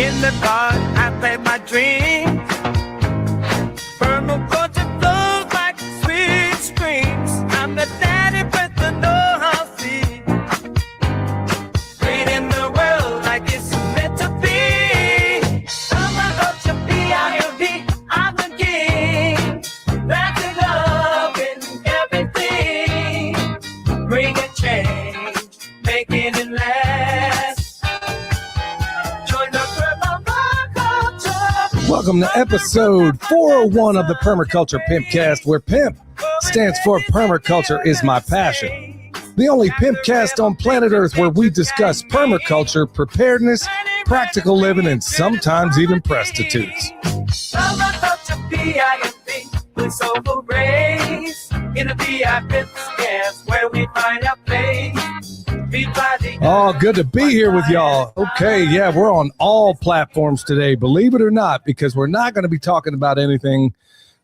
In the garden, I plant my dreams. Permaculture flows like sweet streams. I'm the daddy with the know-how seed. Creating the world like it's meant to be. Permaculture, P-I-M-P, I'm the king. Planting love in everything. Bringing change, making it last. Welcome to episode 401 of the Permaculture Pimpcast, where PIMP stands for Permaculture is My Passion. The only Pimpcast on planet Earth where we discuss permaculture, preparedness, practical living, and sometimes even prostitutes. Permaculture, P-I-M-P, we soulful race. In the VIP scans where we find our place. Oh, good to be here with y'all. Okay, yeah, we're on all platforms today, believe it or not, because we're not going to be talking about anything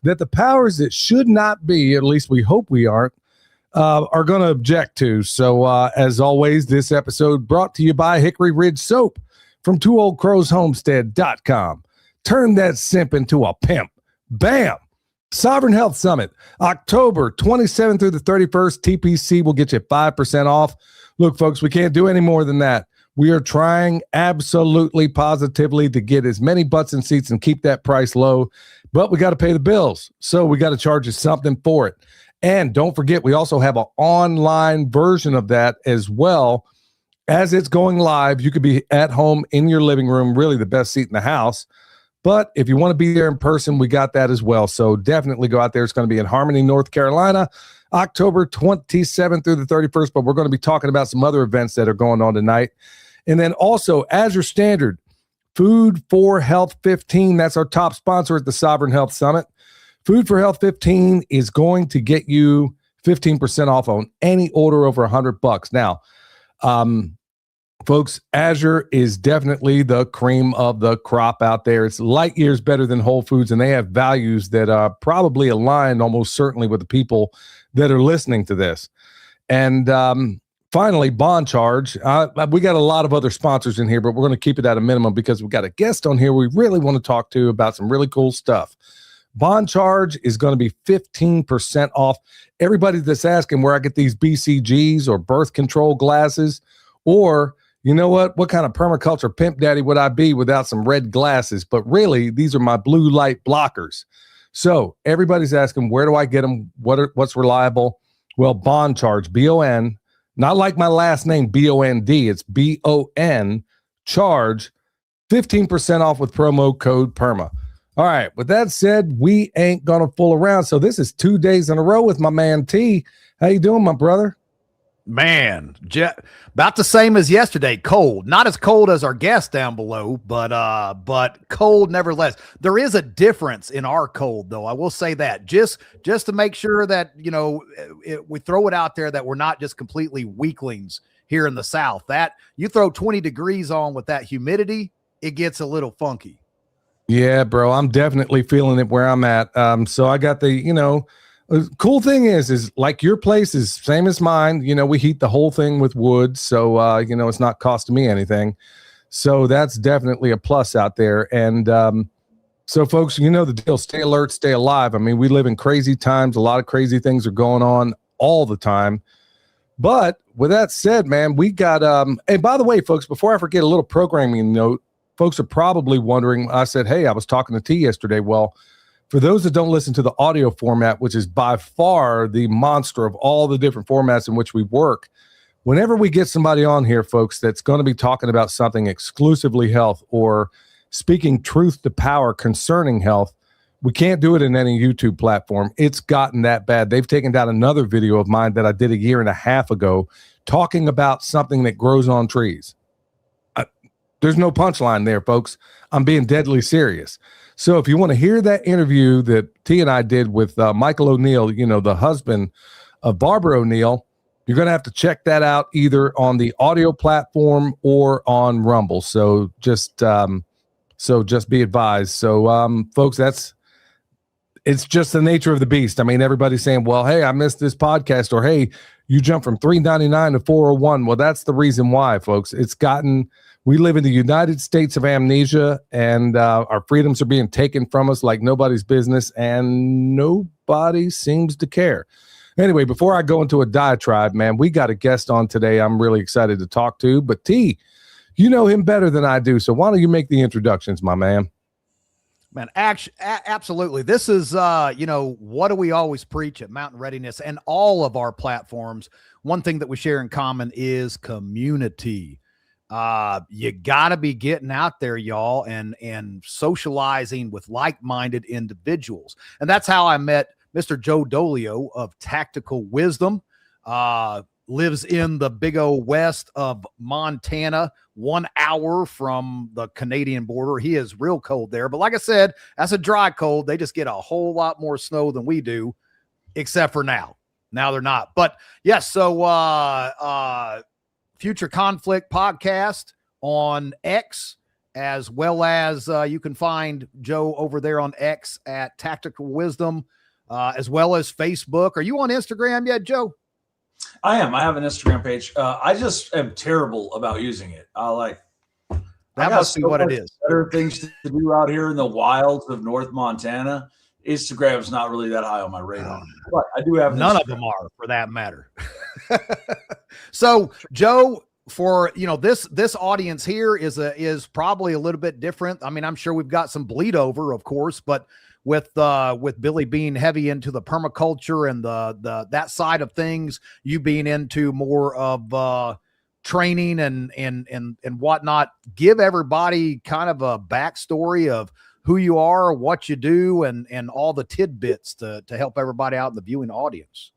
that the powers that should not be, at least we hope we aren't, are going to object to. So, as always, this episode brought to you by Hickory Ridge Soap from TwoOldCrowsHomestead.com. Turn that simp into a pimp. Bam! Sovereign Health Summit, October 27th through the 31st. TPC will get you 5% off. Look, folks, we can't do any more than that. We are trying absolutely positively to get as many butts and seats and keep that price low, but we got to pay the bills. So we got to charge you something for it. And don't forget, we also have an online version of that as well. As it's going live, you could be at home in your living room, really the best seat in the house. But if you want to be there in person, we got that as well. So definitely go out there. It's going to be in Harmony, North Carolina, October 27th through the 31st. But we're going to be talking about some other events that are going on tonight. And then also, as your standard, Food for Health 15. That's our top sponsor at the Sovereign Health Summit. Food for Health 15 is going to get you 15% off on any order over $100. Now, folks, Azure is definitely the cream of the crop out there. It's light years better than Whole Foods, and they have values that probably align almost certainly with the people that are listening to this. And finally, Bond Charge. We got a lot of other sponsors in here, but we're going to keep it at a minimum because we've got a guest on here we really want to talk to about some really cool stuff. Bond Charge is going to be 15% off. Everybody that's asking where I get these BCGs or birth control glasses, or you know what kind of permaculture pimp daddy would I be without some red glasses? But really, these are my blue light blockers. So everybody's asking, where do I get them? What's reliable? Well, Bond Charge, B-O-N, not like my last name, B-O-N-D. It's B-O-N, charge, 15% off with promo code PERMA. All right, with that said, we ain't going to fool around. So this is 2 days in a row with my man T. How you doing, my brother? Man, about the same as yesterday. Cold, not as cold as our guest down below, but cold nevertheless. There is a difference in our cold, though. I will say that just to make sure that we throw it out there that we're not just completely weaklings here in the South. That you throw 20 degrees on with that humidity, it gets a little funky. Yeah, bro, I'm definitely feeling it where I'm at. So I got the cool thing is like your place is same as mine. We heat the whole thing with wood. So, it's not costing me anything. So that's definitely a plus out there. And so folks, the deal, stay alert, stay alive. I mean, we live in crazy times. A lot of crazy things are going on all the time. But with that said, man, we got, and by the way, folks, before I forget, a little programming note, folks are probably wondering, I said, hey, I was talking to T yesterday. Well, for those that don't listen to the audio format, which is by far the monster of all the different formats in which we work, whenever we get somebody on here, folks, that's going to be talking about something exclusively health or speaking truth to power concerning health, we can't do it in any YouTube platform. It's gotten that bad. They've taken down another video of mine that I did 1.5 years ago talking about something that grows on trees. There's no punchline there, folks. I'm being deadly serious. So if you want to hear that interview that T and I did with Michael O'Neill, the husband of Barbara O'Neill, you're going to have to check that out either on the audio platform or on Rumble. So just be advised. So folks, it's just the nature of the beast. I mean, everybody's saying, well, hey, I missed this podcast, or hey, You jump from $3.99 to $4.01. Well, that's the reason why, folks. We live in the United States of amnesia, and our freedoms are being taken from us like nobody's business, and nobody seems to care. Anyway, before I go into a diatribe, man, we got a guest on today I'm really excited to talk to. But T, you know him better than I do, so why don't you make the introductions, my man? Man, absolutely. This is, what do we always preach at Mountain Readiness and all of our platforms? One thing that we share in common is community. You got to be getting out there, y'all, and socializing with like-minded individuals. And that's how I met Mr. Joe Dolio of Tactical Wisdom. Lives in the big old west of Montana, 1 hour from the Canadian border. He is real cold there. But like I said, that's a dry cold. They just get a whole lot more snow than we do, except for now. Now they're not. But yes, so Future Conflict podcast on X, as well as you can find Joe over there on X at Tactical Wisdom, as well as Facebook. Are you on Instagram yet, Joe? I am. I have an Instagram page. I just am terrible about using it. That must be what it is. Better things to do out here in the wilds of North Montana. Instagram's not really that high on my radar, but I do have none of them are, for that matter. So, Joe, for this audience here is probably a little bit different. I mean, I'm sure we've got some bleed over, of course, but with Billy being heavy into the permaculture and that side of things, you being into more of training and whatnot, give everybody kind of a backstory of who you are, what you do, and all the tidbits to help everybody out in the viewing audience.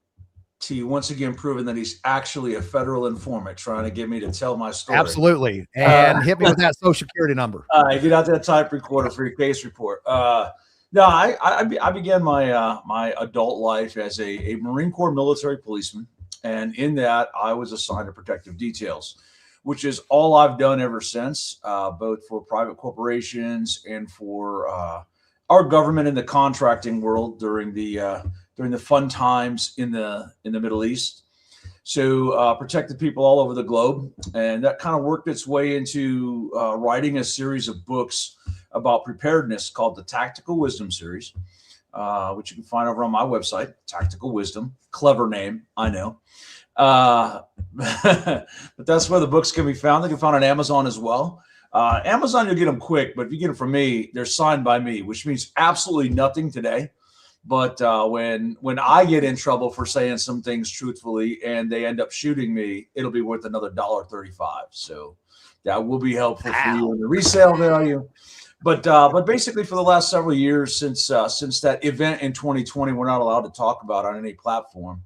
T, once again, proving that he's actually a federal informant trying to get me to tell my story. Absolutely. And hit me with that social security number. Get out that type recorder for your case report. No, I began my adult life as a Marine Corps military policeman. And in that, I was assigned to protective details, which is all I've done ever since, both for private corporations and for our government in the contracting world during the fun times in the Middle East. So protected people all over the globe. And that kind of worked its way into writing a series of books about preparedness called the Tactical Wisdom series, which you can find over on my website, Tactical Wisdom. Clever name, I know. But that's where the books can be found. They can be found on Amazon as well. Amazon, you'll get them quick, but if you get them from me, they're signed by me, which means absolutely nothing today. But when I get in trouble for saying some things truthfully and they end up shooting me, it'll be worth another $1.35. So that will be helpful for you in the resale value. But basically, for the last several years, since that event in 2020, we're not allowed to talk about on any platform.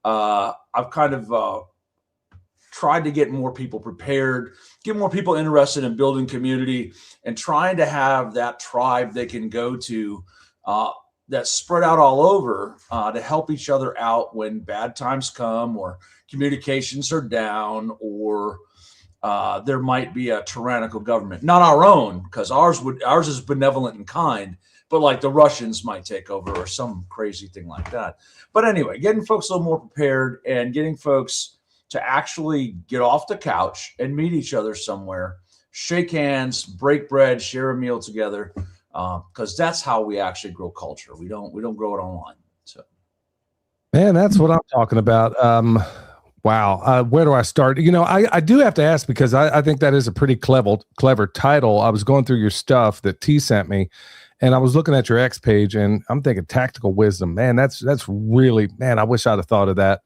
I've kind of tried to get more people prepared, get more people interested in building community, and trying to have that tribe they can go to that's spread out all over to help each other out when bad times come or communications are down or there might be a tyrannical government, not our own, because ours is benevolent and kind, but like the Russians might take over or some crazy thing like that. But anyway, getting folks a little more prepared and getting folks to actually get off the couch and meet each other somewhere, shake hands, break bread, share a meal together, because that's how we actually grow culture. We don't grow it online. So, man, that's what I'm talking about. Wow. Where do I start? I do have to ask because I think that is a pretty clever title. I was going through your stuff that T sent me and I was looking at your X page and I'm thinking Tactical Wisdom, man, that's really, man, I wish I'd have thought of that.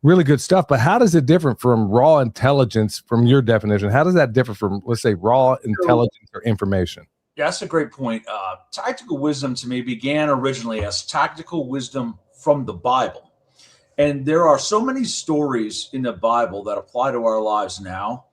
Really good stuff. But how does it differ from raw intelligence from your definition? How does that differ from, let's say, raw intelligence or information? Yeah, that's a great point. Tactical wisdom to me began originally as tactical wisdom from the Bible. And there are so many stories in the Bible that apply to our lives now,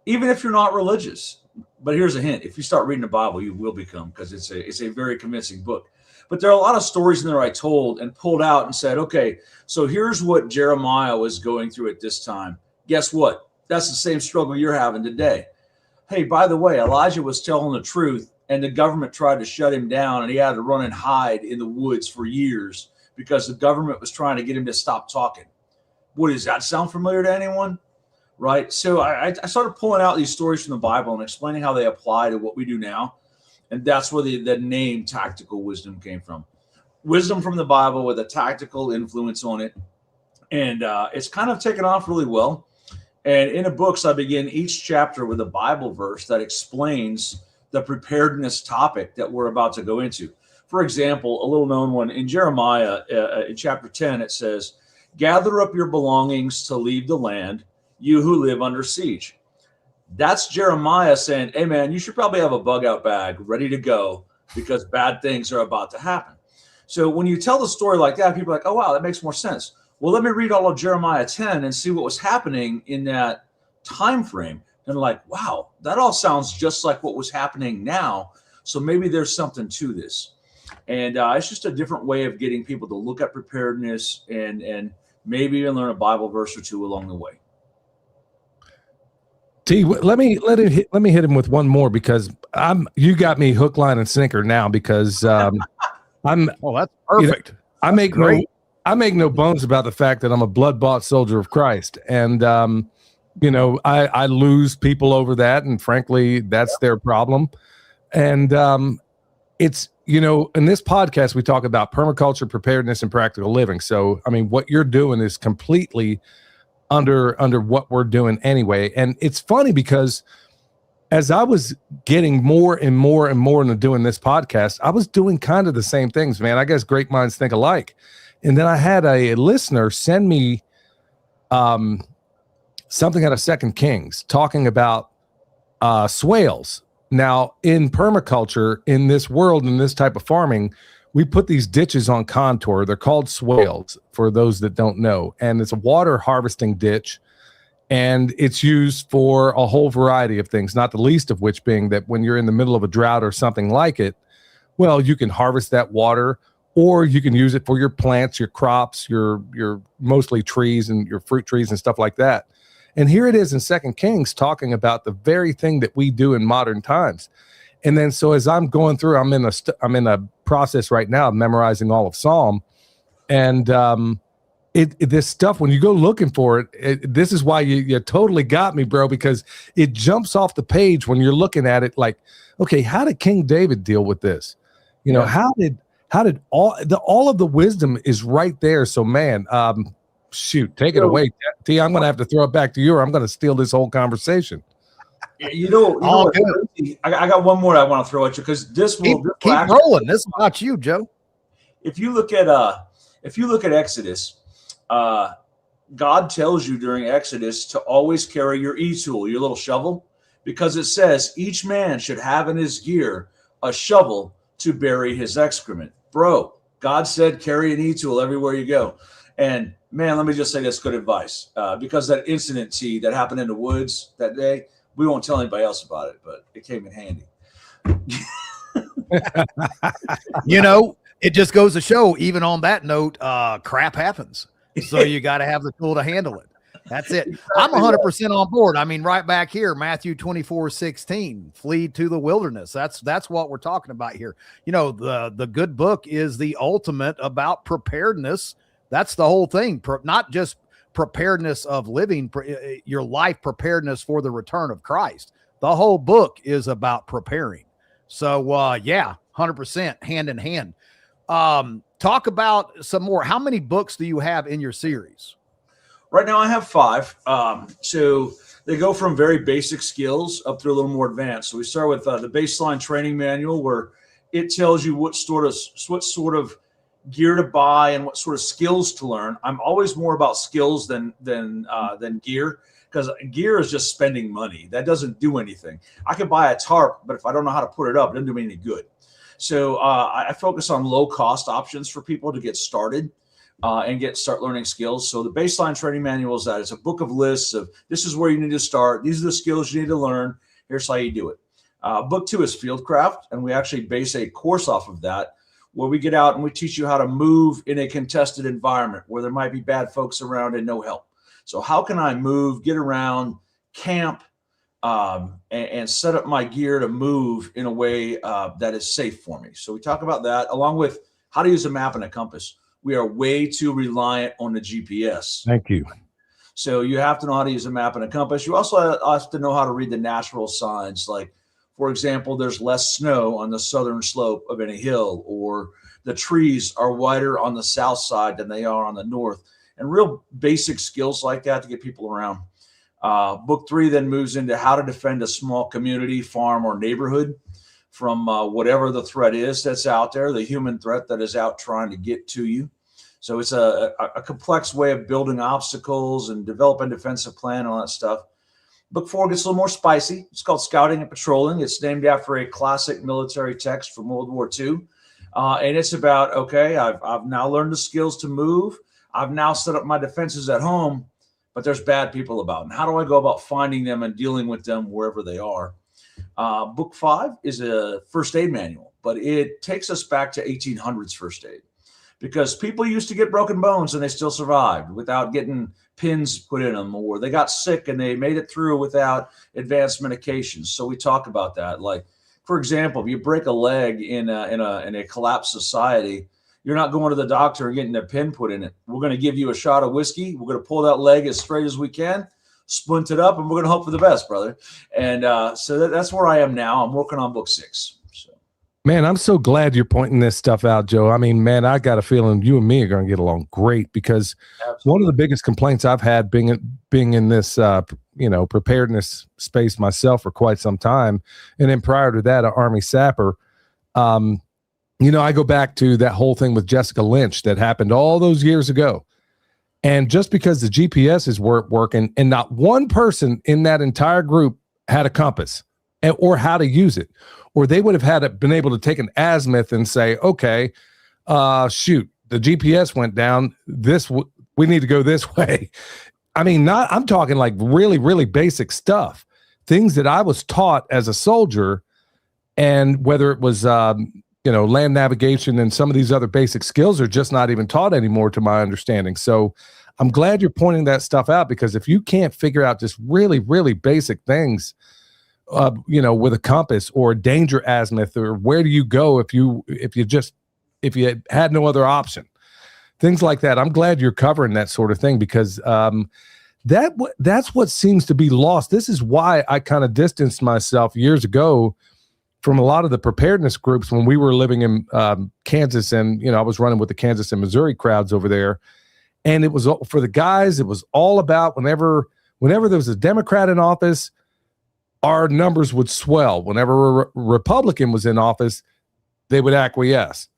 even if you're not religious. But here's a hint. If you start reading the Bible, you will become, because it's a very convincing book. But there are a lot of stories in there I told and pulled out and said, okay, so here's what Jeremiah was going through at this time. Guess what? That's the same struggle you're having today. Hey, by the way, Elijah was telling the truth and the government tried to shut him down and he had to run and hide in the woods for years because the government was trying to get him to stop talking. Boy, does that sound familiar to anyone? Right. So I started pulling out these stories from the Bible and explaining how they apply to what we do now. And that's where the name tactical wisdom came from. Wisdom from the Bible with a tactical influence on it. And it's kind of taken off really well. And in the books, I begin each chapter with a Bible verse that explains the preparedness topic that we're about to go into. For example, a little known one in Jeremiah, in chapter 10, it says, "Gather up your belongings to leave the land, you who live under siege." That's Jeremiah saying, hey, man, you should probably have a bug out bag ready to go because bad things are about to happen. So when you tell the story like that, people are like, oh, wow, that makes more sense. Well, let me read all of Jeremiah 10 and see what was happening in that time frame. And like, wow, that all sounds just like what was happening now. So maybe there's something to this. And it's just a different way of getting people to look at preparedness and maybe even learn a Bible verse or two along the way. T, let me hit him with one more because you got me hook, line, and sinker now because I'm. Oh, that's perfect. You know, I make no bones about the fact that I'm a blood-bought soldier of Christ, and you know, I lose people over that, and frankly, that's their problem. And it's, you know, in this podcast we talk about permaculture, preparedness, and practical living. So, I mean, what you're doing is completely under what we're doing anyway. And it's funny because as I was getting more and more and more into doing this podcast, I was doing kind of the same things, man. I guess great minds think alike. And then I had a listener send me something out of 2 Kings talking about swales. Now, in permaculture, in this world, in this type of farming, we put these ditches on contour. They're called swales for those that don't know. And it's a water harvesting ditch. And it's used for a whole variety of things, not the least of which being that when you're in the middle of a drought or something like it, well, you can harvest that water, or you can use it for your plants, your crops, your mostly trees and your fruit trees and stuff like that. And here it is in 2 Kings talking about the very thing that we do in modern times. And then so as I'm going through, I'm in a process right now of memorizing all of Psalm. And this stuff, when you go looking for it, this is why you totally got me, bro, because it jumps off the page when you're looking at it like, okay, how did King David deal with this? You know, how did all of the wisdom is right there. So man, shoot, take it away, T. I'm going to have to throw it back to you, or I'm going to steal this whole conversation. You know I got one more I want to throw at you because this will keep rolling. This is about you, Joe. If you look at Exodus, God tells you during Exodus to always carry your e-tool, your little shovel, because it says each man should have in his gear a shovel to bury his excrement. Bro, God said carry an e-tool everywhere you go. And man, let me just say that's good advice, because that incident, T, that happened in the woods that day, we won't tell anybody else about it, but it came in handy. You know, it just goes to show, even on that note, crap happens. So you got to have the tool to handle it. That's it. I'm 100% on board. I mean, right back here, Matthew 24:16, flee to the wilderness. That's what we're talking about here. You know, the good book is the ultimate about preparedness. That's the whole thing. Not just preparedness of living, your life preparedness for the return of Christ. The whole book is about preparing. So, yeah, 100% hand in hand. Talk about some more. How many books do you have in your series? Right now I have 5. So they go from very basic skills up through a little more advanced. So we start with the baseline training manual, where it tells you what sort of gear to buy and what sort of skills to learn. I'm always more about skills than gear, because gear is just spending money. That doesn't do anything. I can buy a tarp, but if I don't know how to put it up, it doesn't do me any good. So I focus on low cost options for people to get started and start learning skills. So the baseline training manual is that it's a book of lists of this is where you need to start. These are the skills you need to learn. Here's how you do it. Book 2 is Fieldcraft, and we actually base a course off of that, where we get out and we teach you how to move in a contested environment where there might be bad folks around and no help. So how can I move, get around, camp, and set up my gear to move in a way that is safe for me? So we talk about that, along with how to use a map and a compass. We are way too reliant on the GPS. Thank you. So you have to know how to use a map and a compass. You also have to know how to read the natural signs. Like, for example, there's less snow on the southern slope of any hill, or the trees are wider on the south side than they are on the north. And real basic skills like that to get people around. Book 3 then moves into how to defend a small community, farm, or neighborhood from whatever the threat is that's out there, the human threat that is out trying to get to you. So it's a complex way of building obstacles and developing a defensive plan and all that stuff. Book 4 gets a little more spicy. It's called Scouting and Patrolling. It's named after a classic military text from World War II. And it's about, okay, I've now learned the skills to move. I've now set up my defenses at home, but there's bad people about. And how do I go about finding them and dealing with them wherever they are? Book 5 is a first aid manual, but it takes us back to 1800s first aid, because people used to get broken bones and they still survived without getting pins put in them, or they got sick and they made it through without advanced medications. So we talk about that. Like, for example, if you break a leg in a collapsed society, you're not going to the doctor and getting a pin put in it. We're going to give you a shot of whiskey. We're going to pull that leg as straight as we can, splint it up, and we're going to hope for the best, brother. And so that's where I am now. I'm working on book 6. Man, I'm so glad you're pointing this stuff out, Joe. I mean, man, I got a feeling you and me are going to get along great, because one of the biggest complaints I've had being in this, preparedness space myself for quite some time, and then prior to that, an Army sapper, I go back to that whole thing with Jessica Lynch that happened all those years ago. And just because the GPSs weren't working and not one person in that entire group had a compass or how to use it, or they would have been able to take an azimuth and say, okay, shoot, the GPS went down. We need to go this way. I mean, I'm talking like really, really basic stuff, things that I was taught as a soldier, and whether it was, land navigation and some of these other basic skills are just not even taught anymore, to my understanding. So I'm glad you're pointing that stuff out, because if you can't figure out just really, really basic things, with a compass or a danger azimuth, or where do you go if you had no other option, things like that. I'm glad you're covering that sort of thing, because that's what seems to be lost. This is why I kind of distanced myself years ago from a lot of the preparedness groups when we were living in Kansas, and I was running with the Kansas and Missouri crowds over there, and it was for the guys. It was all about whenever there was a Democrat in office, our numbers would swell. Whenever a Republican was in office, they would acquiesce.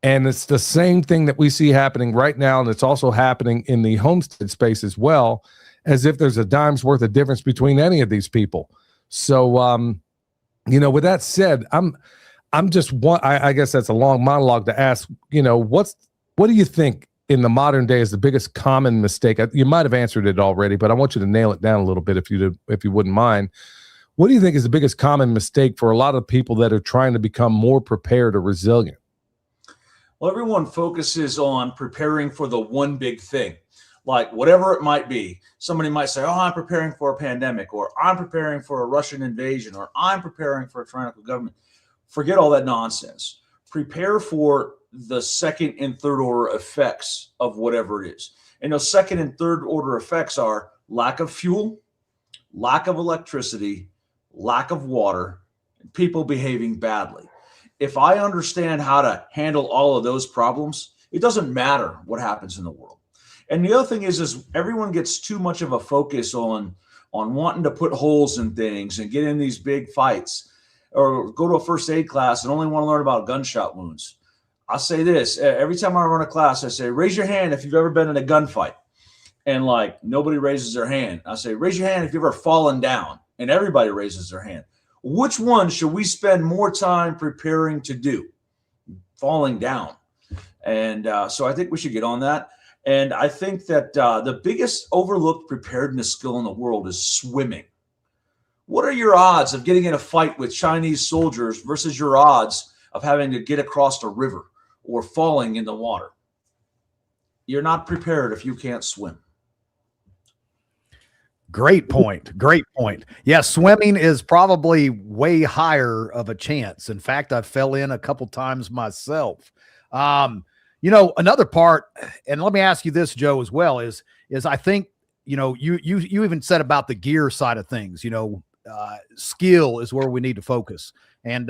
And it's the same thing that we see happening right now, and it's also happening in the homestead space as well, as if there's a dime's worth of difference between any of these people. So, with that said, I'm just one. I guess that's a long monologue to ask. What do you think in the modern day is the biggest common mistake? You might have answered it already, but I want you to nail it down a little bit if you wouldn't mind. What do you think is the biggest common mistake for a lot of people that are trying to become more prepared or resilient? Well, everyone focuses on preparing for the one big thing, like whatever it might be. Somebody might say, oh, I'm preparing for a pandemic, or I'm preparing for a Russian invasion, or I'm preparing for a tyrannical government. Forget all that nonsense. Prepare for the second and third order effects of whatever it is. And those second and third order effects are lack of fuel, lack of electricity, lack of water, and people behaving badly. If I understand how to handle all of those problems, it doesn't matter what happens in the world. And the other thing is everyone gets too much of a focus on wanting to put holes in things and get in these big fights, or go to a first aid class and only want to learn about gunshot wounds. I say this every time I run a class. I say, raise your hand if you've ever been in a gunfight. And like nobody raises their hand. I say, raise your hand if you've ever fallen down. And everybody raises their hand. Which one should we spend more time preparing to do? Falling down. And so I think we should get on that. And I think that the biggest overlooked preparedness skill in the world is swimming. What are your odds of getting in a fight with Chinese soldiers versus your odds of having to get across a river or falling in the water? You're not prepared if you can't swim. Great point. Great point. Yeah, swimming is probably way higher of a chance. In fact, I fell in a couple times myself. Another part, and let me ask you this, Joe, as well, is I think you even said about the gear side of things, skill is where we need to focus. And,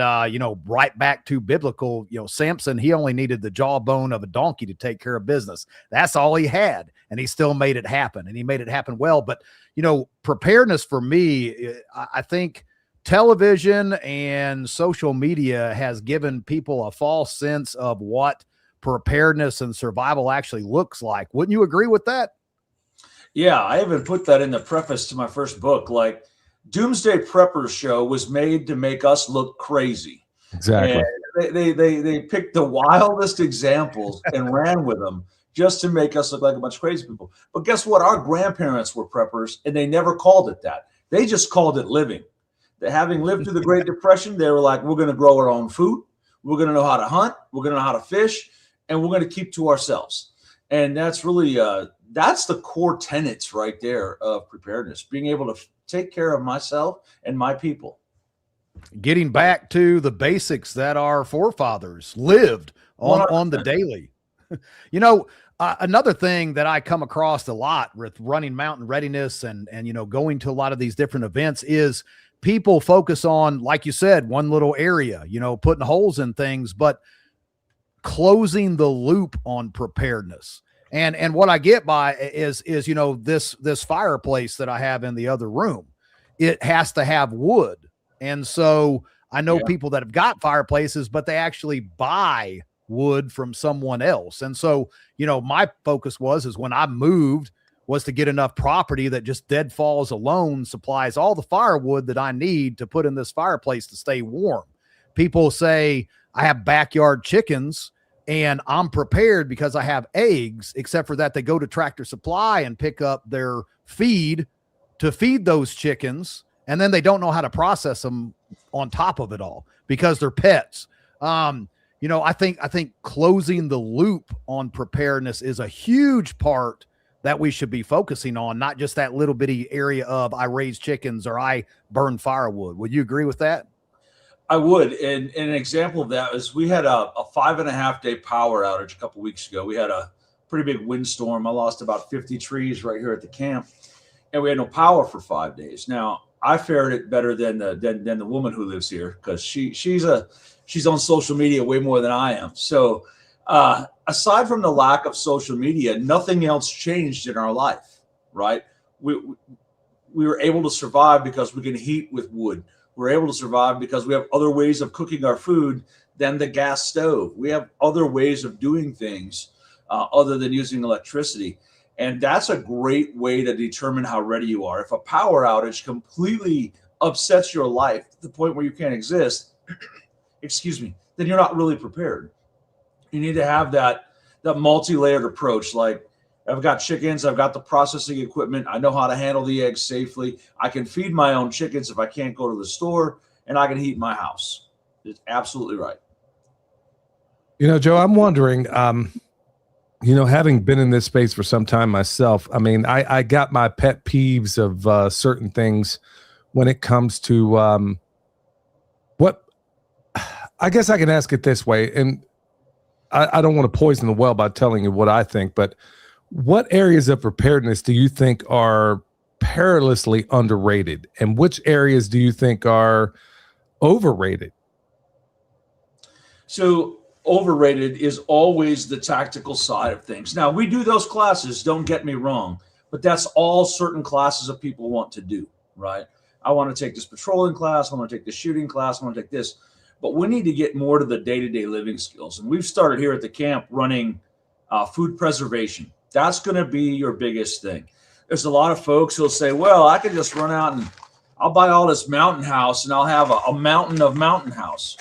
right back to biblical, Samson, he only needed the jawbone of a donkey to take care of business. That's all he had. And he still made it happen, and he made it happen well. But, preparedness for me, I think television and social media has given people a false sense of what preparedness and survival actually looks like. Wouldn't you agree with that? Yeah, I even put that in the preface to my first book. Like, Doomsday Preppers show was made to make us look crazy. Exactly. And they picked the wildest examples and ran with them just to make us look like a bunch of crazy people. But guess what? Our grandparents were preppers, and they never called it that. They just called it living. That having lived through the Great Depression, they were like, we're going to grow our own food. We're going to know how to hunt. We're going to know how to fish, and we're going to keep to ourselves. And that's really that's the core tenets right there of preparedness, being able to take care of myself and my people. Getting back to the basics that our forefathers lived on the daily. Another thing that I come across a lot with running Mountain Readiness and going to a lot of these different events is people focus on, like you said, one little area, putting holes in things, but closing the loop on preparedness. And what I get by is this fireplace that I have in the other room, it has to have wood. And so I know people that have got fireplaces, but they actually buy wood from someone else. And so, my focus is when I moved was to get enough property that just deadfalls alone supplies all the firewood that I need to put in this fireplace to stay warm. People say I have backyard chickens and I'm prepared because I have eggs, except for that they go to Tractor Supply and pick up their feed to feed those chickens. And then they don't know how to process them on top of it all because they're pets. I think closing the loop on preparedness is a huge part that we should be focusing on, not just that little bitty area of I raise chickens or I burn firewood. Would you agree with that? I would. And an example of that is we had a 5.5 day power outage a couple weeks ago. We had a pretty big windstorm. I lost about 50 trees right here at the camp, and we had no power for 5 days. Now, I fared it better than the woman who lives here because she's on social media way more than I am. So aside from the lack of social media, nothing else changed in our life, right? We were able to survive because we can heat with wood. We're able to survive because we have other ways of cooking our food than the gas stove. We have other ways of doing things other than using electricity. And that's a great way to determine how ready you are. If a power outage completely upsets your life to the point where you can't exist, then you're not really prepared. You need to have that multi-layered approach. Like, I've got chickens, I've got the processing equipment, I know how to handle the eggs safely. I can feed my own chickens if I can't go to the store, and I can heat my house. It's absolutely right. Joe, I'm wondering, having been in this space for some time myself, I mean, I got my pet peeves of certain things when it comes to what I guess I can ask it this way, and I don't want to poison the well by telling you what I think, but what areas of preparedness do you think are perilously underrated, and which areas do you think are overrated? So overrated is always the tactical side of things. Now, we do those classes, don't get me wrong, but that's all certain classes of people want to do, right? I want to take this patrolling class, I want to take this shooting class, I want to take this. But we need to get more to the day-to-day living skills. And we've started here at the camp running food preservation. That's going to be your biggest thing. There's a lot of folks who'll say, well, I can just run out and I'll buy all this mountain house and I'll have a mountain of mountain house.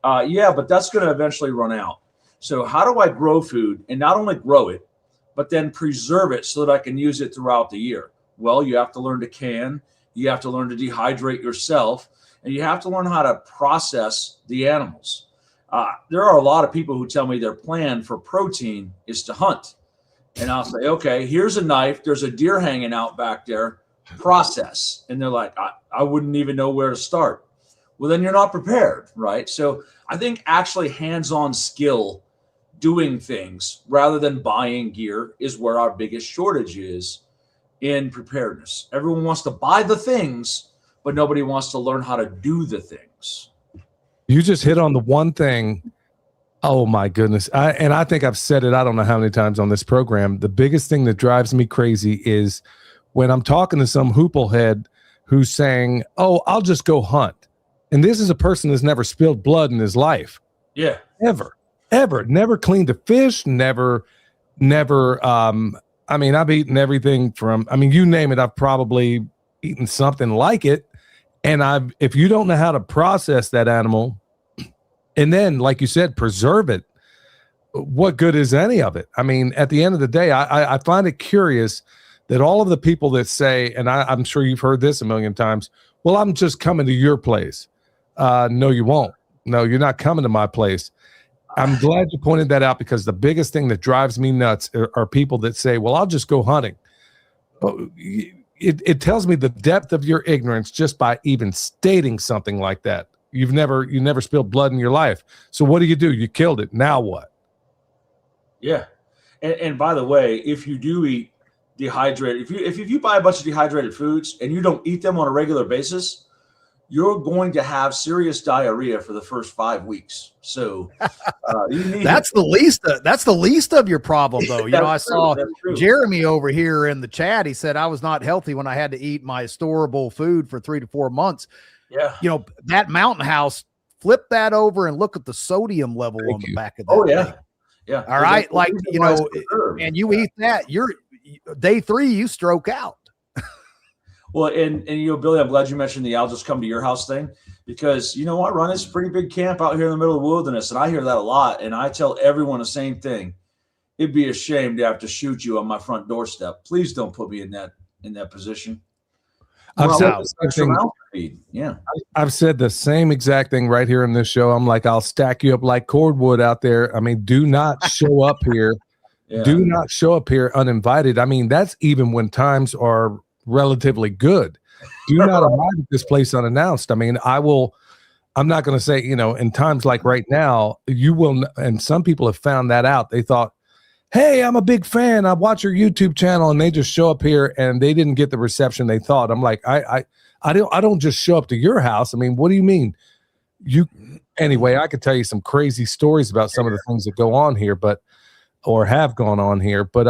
Yeah, but that's going to eventually run out. So how do I grow food and not only grow it, but then preserve it so that I can use it throughout the year? Well, you have to learn to can, you have to learn to dehydrate yourself, and you have to learn how to process the animals. There are a lot of people who tell me their plan for protein is to hunt. And I'll say, okay, here's a knife. There's a deer hanging out back there. Process. And they're like, I wouldn't even know where to start. Well, then you're not prepared, right? So I think actually hands-on skill doing things rather than buying gear is where our biggest shortage is. in preparedness. Everyone wants to buy the things, but nobody wants to learn how to do the things. You just hit on the one thing. Oh my goodness. I think I've said it, I don't know how many times on this program. The biggest thing that drives me crazy is when I'm talking to some hooplehead who's saying, "Oh, I'll just go hunt." And this is a person that's never spilled blood in his life. Yeah. Ever. Never cleaned a fish, never. I mean, I've eaten everything from, I mean, you name it, I've probably eaten something like it. And if you don't know how to process that animal, and then, like you said, preserve it, what good is any of it? I mean, at the end of the day, I find it curious that all of the people that say, and I'm sure you've heard this a million times, well, I'm just coming to your place. No, you won't. No, you're not coming to my place. I'm glad you pointed that out, because the biggest thing that drives me nuts are people that say, well, I'll just go hunting. It tells me the depth of your ignorance just by even stating something like that. You never spilled blood in your life. So what do? You killed it. Now what? Yeah. And by the way, if you do eat dehydrated, if you buy a bunch of dehydrated foods and you don't eat them on a regular basis, you're going to have serious diarrhea for the first 5 weeks. So that's the least of your problem, though. You know, I saw Jeremy over here in the chat. He said I was not healthy when I had to eat my storable food for 3 to 4 months. Yeah. You know, that Mountain House, flip that over and look at the sodium level on the back of that. Oh, yeah. thing. Yeah. All right. Like, you know, and you eat that, you're day 3, you stroke out. Well, and you know, Billy, I'm glad you mentioned the "I'll just come to your house" thing, because you know what, Ron, it's a pretty big camp out here in the middle of the wilderness, and I hear that a lot, and I tell everyone the same thing. It'd be a shame to have to shoot you on my front doorstep. Please don't put me in that position. I've said the same exact thing right here in this show. I'm like, I'll stack you up like cordwood out there. I mean, do not show up here. Yeah. Do not show up here uninvited. I mean, that's even when times are relatively good. Do not arrive at this place unannounced. I mean, I'm not going to say, you know, in times like right now, you will, and some people have found that out. They thought, hey, I'm a big fan, I watch your YouTube channel, and they just show up here and they didn't get the reception they thought. I'm like, I don't just show up to your house. I mean, what do you mean? Anyway, I could tell you some crazy stories about some of the things that go on here, or have gone on here. But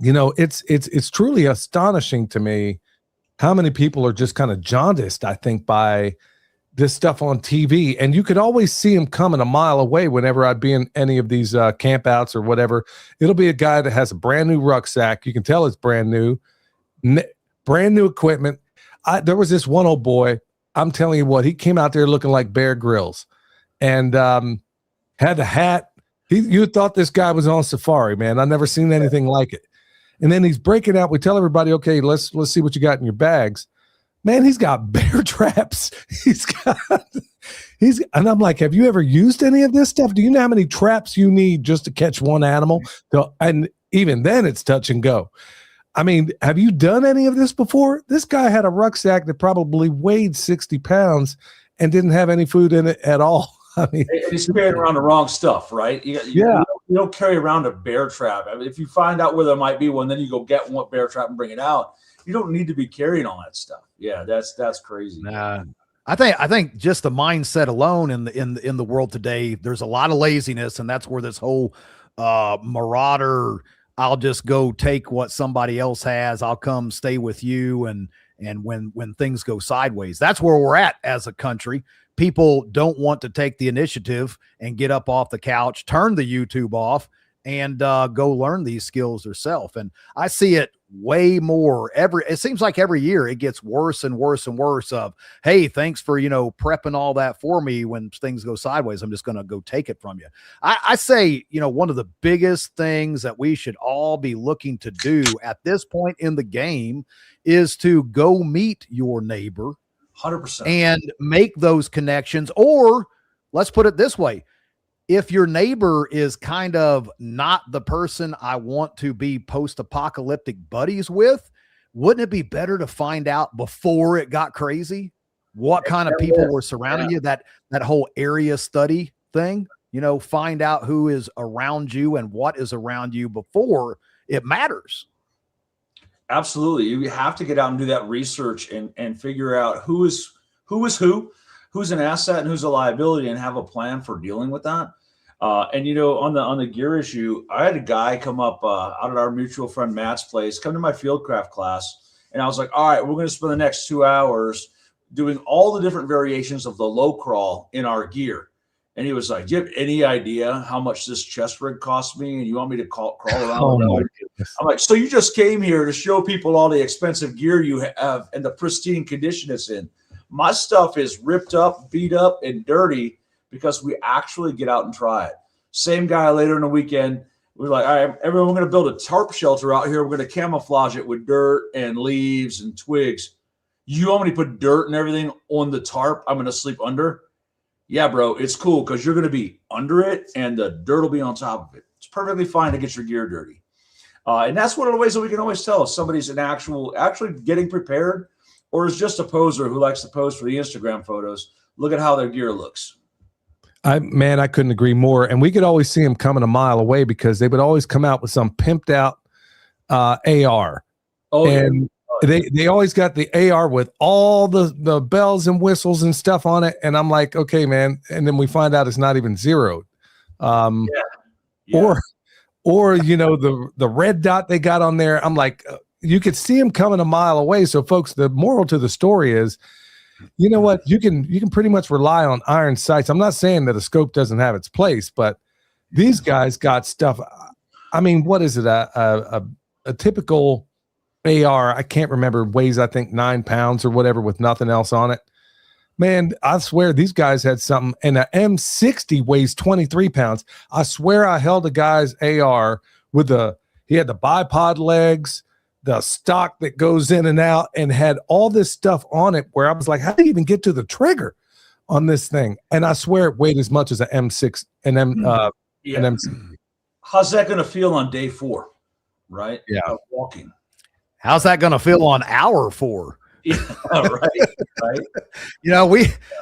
you know, it's truly astonishing to me how many people are just kind of jaundiced, I think, by this stuff on TV. And you could always see them coming a mile away whenever I'd be in any of these campouts or whatever. It'll be a guy that has a brand new rucksack. You can tell it's brand new equipment. There was this one old boy, I'm telling you what, he came out there looking like Bear Grylls and had the hat. You thought this guy was on safari, man. I've never seen anything like it. And then he's breaking out. We tell everybody, okay, let's see what you got in your bags. Man, he's got bear traps. And I'm like, have you ever used any of this stuff? Do you know how many traps you need just to catch one animal? And even then it's touch and go. I mean, have you done any of this before? This guy had a rucksack that probably weighed 60 pounds and didn't have any food in it at all. I mean, he's carrying around the wrong stuff, right? You don't carry around a bear trap. I mean, if you find out where there might be one, then you go get one bear trap and bring it out. You don't need to be carrying all that stuff. Yeah, that's crazy. I think just the mindset alone in the world today, there's a lot of laziness, and that's where this whole marauder, I'll just go take what somebody else has, I'll come stay with you, and when things go sideways, that's where we're at as a country. People don't want to take the initiative and get up off the couch, turn the YouTube off, and go learn these skills themselves. And I see it way more it seems like every year it gets worse and worse and worse of, hey, thanks for, you know, prepping all that for me. When things go sideways, I'm just going to go take it from you. I say, you know, one of the biggest things that we should all be looking to do at this point in the game is to go meet your neighbor 100% and make those connections. Or let's put it this way. If your neighbor is kind of not the person I want to be post-apocalyptic buddies with, wouldn't it be better to find out before it got crazy what kind of people were surrounding you? That whole area study thing, you know, find out who is around you and what is around you before it matters. Absolutely. You have to get out and do that research and figure out who's an asset and who's a liability, and have a plan for dealing with that. And on the gear issue, I had a guy come up out at our mutual friend Matt's place, come to my fieldcraft class, and I was like, all right, we're going to spend the next 2 hours doing all the different variations of the low crawl in our gear. And he was like, do you have any idea how much this chest rig cost me? And you want me to crawl around? Oh, the my road? goodness. I'm like, so you just came here to show people all the expensive gear you have and the pristine condition it's in. My stuff is ripped up, beat up, and dirty because we actually get out and try it. Same guy later in the weekend. We're like, all right, everyone, we're going to build a tarp shelter out here. We're going to camouflage it with dirt and leaves and twigs. You want me to put dirt and everything on the tarp I'm going to sleep under? Yeah, bro, it's cool because you're going to be under it and the dirt will be on top of it. It's perfectly fine to get your gear dirty. And that's one of the ways that we can always tell if somebody's actually getting prepared, or is just a poser who likes to pose for the Instagram photos. Look at how their gear looks. I couldn't agree more. And we could always see them coming a mile away because they would always come out with some pimped out AR. Oh, and they always got the AR with all the bells and whistles and stuff on it. And I'm like, okay, man. And then we find out it's not even zeroed. Yeah. Or the red dot they got on there. I'm like, you could see them coming a mile away. So folks, the moral to the story is, you know what, you can pretty much rely on iron sights. I'm not saying that a scope doesn't have its place, but these guys got stuff. I mean, what is it? A typical AR, I can't remember, weighs I think 9 pounds or whatever with nothing else on it. Man, I swear these guys had something. And an M60 weighs 23 pounds. I swear I held a guy's AR with he had the bipod legs, the stock that goes in and out, and had all this stuff on it where I was like, how do you even get to the trigger on this thing? And I swear it weighed as much as an M6 and an M60. How's that going to feel on day 4, right? Yeah. Of walking. How's that going to feel on hour 4? Yeah, right.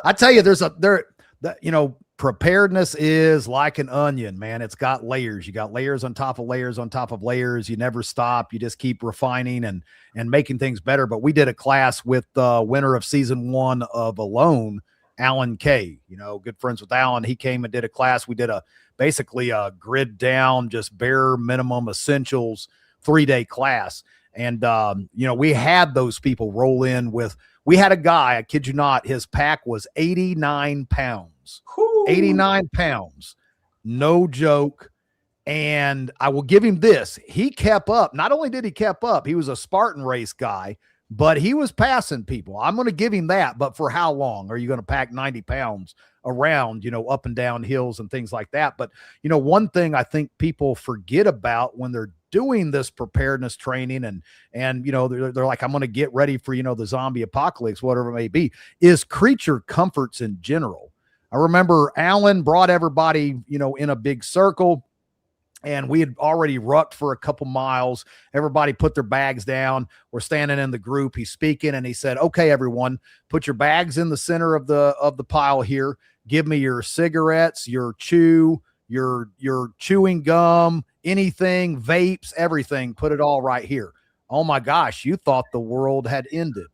I tell you, preparedness is like an onion, man. It's got layers. You got layers on top of layers on top of layers. You never stop. You just keep refining and making things better. But we did a class with the winner of season 1 of Alone, Alan Kay. Good friends with Alan. He came and did a class. We did basically a grid down, just bare minimum essentials 3-day class. And, we had those people roll in we had a guy, I kid you not, his pack was 89 pounds. 89 pounds. No joke. And I will give him this. He kept up. Not only did he keep up, he was a Spartan race guy, but he was passing people. I'm going to give him that. But for how long are you going to pack 90 pounds around, up and down hills and things like that? But, one thing I think people forget about when they're doing this preparedness training and they're like, I'm going to get ready for, the zombie apocalypse, whatever it may be, is creature comforts in general. I remember Alan brought everybody, in a big circle, and we had already rucked for a couple miles. Everybody put their bags down. We're standing in the group. He's speaking and he said, okay, everyone, put your bags in the center of the pile here. Give me your cigarettes, your chewing gum, anything, vapes, everything, put it all right here. Oh my gosh, you thought the world had ended.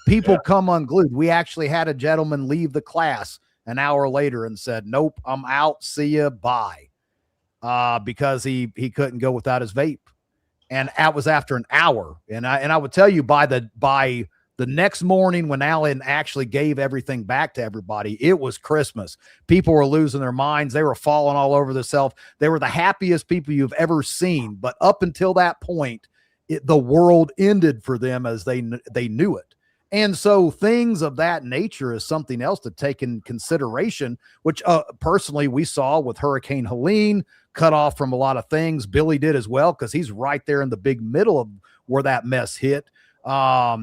People come unglued. We actually had a gentleman leave the class an hour later and said, nope, I'm out. See ya. Bye. Because he couldn't go without his vape. And that was after an hour. And I would tell you by the next morning when Alan actually gave everything back to everybody, it was Christmas. People were losing their minds. They were falling all over themselves. They were the happiest people you've ever seen. But up until that point, the world ended for them as they knew it. And so things of that nature is something else to take in consideration, which personally we saw with Hurricane Helene, cut off from a lot of things. Billy did as well, because he's right there in the big middle of where that mess hit. I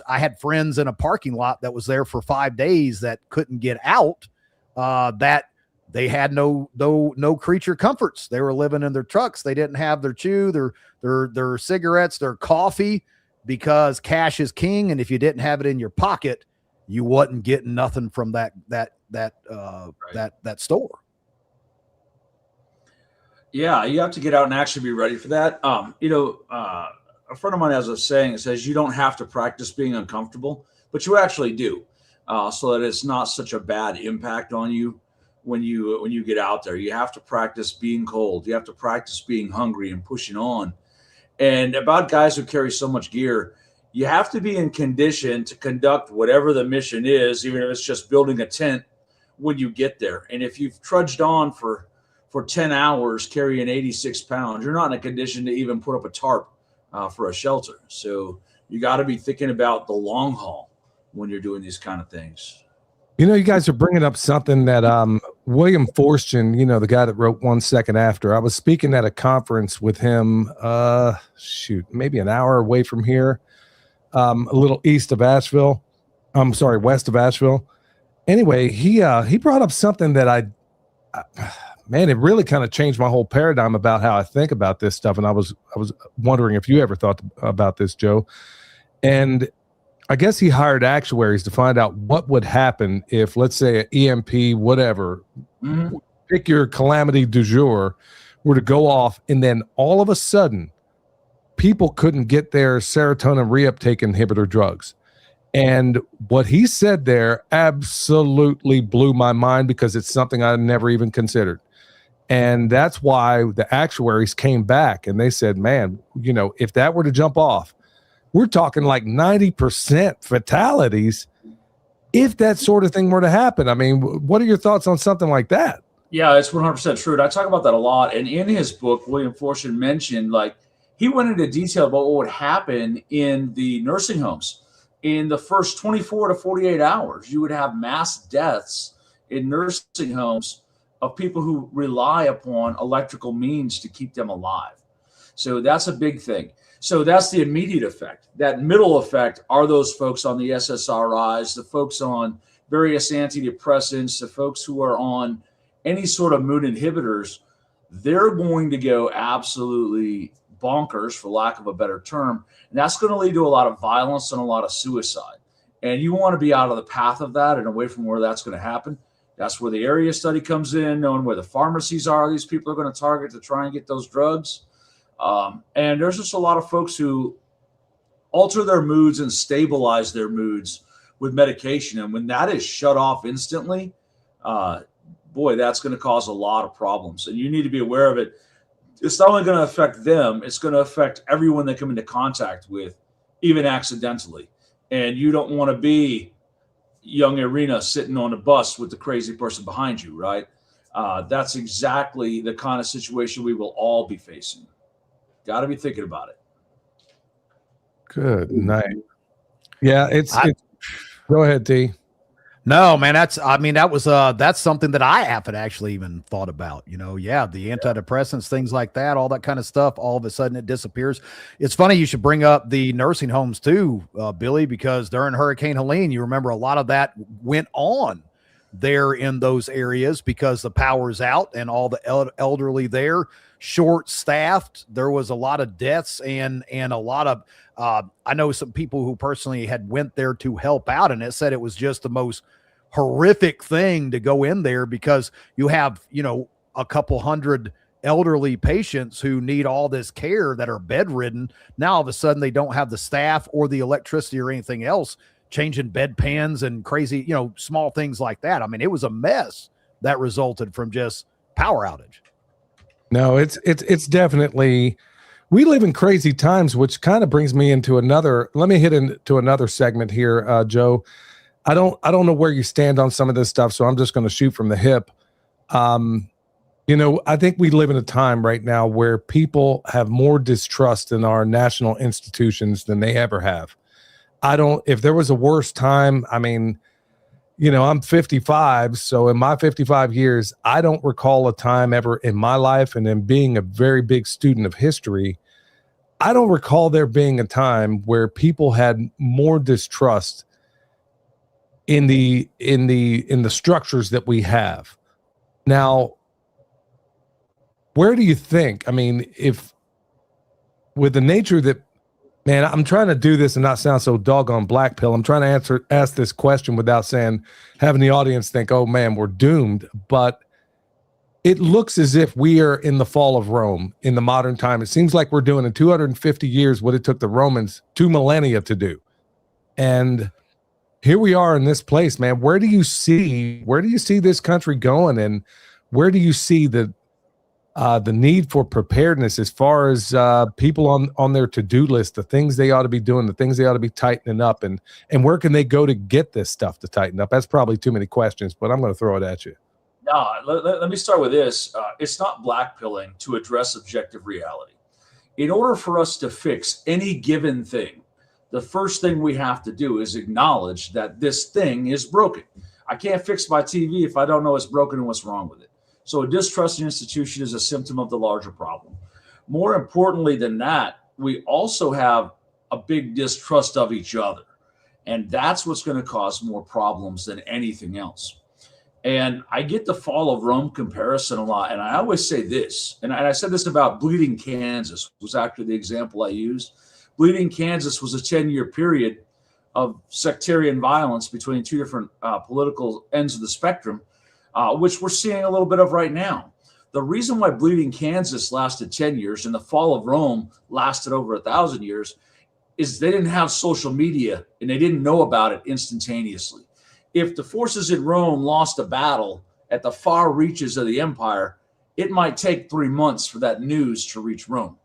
had friends in a parking lot that was there for 5 days that couldn't get out, that they had no creature comforts. They were living in their trucks. They didn't have their their cigarettes, their coffee, because cash is king. And if you didn't have it in your pocket, you wasn't getting nothing from that store. Yeah, you have to get out and actually be ready for that. a friend of mine has a saying. It says you don't have to practice being uncomfortable, but you actually do, so that it's not such a bad impact on you when you get out there. You have to practice being cold. You have to practice being hungry and pushing on. And about guys who carry so much gear, you have to be in condition to conduct whatever the mission is, even if it's just building a tent when you get there. And if you've trudged on for 10 hours carrying 86 pounds, you're not in a condition to even put up a tarp for a shelter. So you got to be thinking about the long haul when you're doing these kind of things. You know, you guys are bringing up something that William Forstchen, you know, the guy that wrote 1 Second After. I was speaking at a conference with him, maybe an hour away from here, a little east of Asheville. I'm sorry, west of Asheville. Anyway, he brought up something that man, it really kind of changed my whole paradigm about how I think about this stuff. And I was wondering if you ever thought about this, Joe. And I guess he hired actuaries to find out what would happen if, let's say, an EMP, whatever, pick your calamity du jour, were to go off, and then all of a sudden, people couldn't get their serotonin reuptake inhibitor drugs. And what he said there absolutely blew my mind, because it's something I never even considered. And that's why the actuaries came back and they said, man, you know, if that were to jump off, we're talking like 90% fatalities if that sort of thing were to happen. I mean, what are your thoughts on something like that? Yeah, it's 100% true. And I talk about that a lot. And in his book, William Forstchen mentioned, like, he went into detail about what would happen in the nursing homes. In the first 24 to 48 hours, you would have mass deaths in nursing homes of people who rely upon electrical means to keep them alive. So that's a big thing. So that's the immediate effect. That middle effect are those folks on the SSRIs, the folks on various antidepressants, the folks who are on any sort of mood inhibitors. They're going to go absolutely bonkers, for lack of a better term. And that's going to lead to a lot of violence and a lot of suicide. And you want to be out of the path of that and away from where that's going to happen. That's where the area study comes in, knowing where the pharmacies are these people are going to target to try and get those drugs. And there's just a lot of folks who alter their moods and stabilize their moods with medication. And when that is shut off instantly, boy, that's going to cause a lot of problems. And you need to be aware of it. It's not only going to affect them, it's going to affect everyone they come into contact with, even accidentally. And you don't want to be young Irina sitting on a bus with the crazy person behind you, right? That's exactly the kind of situation we will all be facing. Got to be thinking about it. Good night. Yeah, it's go ahead, T. No, man, that's something that I haven't actually even thought about. You know, yeah, the antidepressants, things like that, all that kind of stuff, all of a sudden it disappears. It's funny you should bring up the nursing homes too, Billy, because during Hurricane Helene, you remember a lot of that went on there in those areas because the power's out and all the elderly there, short-staffed. There was a lot of deaths and a lot of I know some people who personally had went there to help out, and it said it was just the most horrific thing to go in there because you have, you know, a couple hundred elderly patients who need all this care that are bedridden. Now all of a sudden they don't have the staff or the electricity or anything else, changing bedpans and crazy, you know, small things like that. I mean, it was a mess that resulted from just power outage. No, it's definitely, we live in crazy times, which kind of brings me into let me hit into another segment here, Joe. I don't know where you stand on some of this stuff, so I'm just going to shoot from the hip. You know, I think we live in a time right now where people have more distrust in our national institutions than they ever have. If there was a worse time, I mean, you know, I'm 55, so in my 55 years, I don't recall a time ever in my life, and in being a very big student of history, I don't recall there being a time where people had more distrust in the structures that we have. Now, where do you think, I mean, if with the nature that, man, I'm trying to do this and not sound so doggone black pill. I'm trying to ask this question without having the audience think, oh man, we're doomed. But it looks as if we are in the fall of Rome in the modern time. It seems like we're doing in 250 years what it took the Romans 2 millennia to do. And here we are in this place, man. Where do you see this country going, and where do you see the need for preparedness as far as people on their to-do list, the things they ought to be doing, the things they ought to be tightening up, and where can they go to get this stuff to tighten up? That's probably too many questions, but I'm going to throw it at you. No, let me start with this. It's not blackpilling to address objective reality. In order for us to fix any given thing, the first thing we have to do is acknowledge that this thing is broken. I can't fix my TV if I don't know it's broken and what's wrong with it. So a distrust in institution is a symptom of the larger problem. More importantly than that, we also have a big distrust of each other. And that's what's going to cause more problems than anything else. And I get the fall of Rome comparison a lot. And I always say this, and I said this about Bleeding Kansas was actually the example I used. Bleeding Kansas was a 10-year period of sectarian violence between two different political ends of the spectrum, which we're seeing a little bit of right now. The reason why Bleeding Kansas lasted 10 years and the fall of Rome lasted over 1,000 years is they didn't have social media and they didn't know about it instantaneously. If the forces in Rome lost a battle at the far reaches of the empire, it might take 3 months for that news to reach Rome.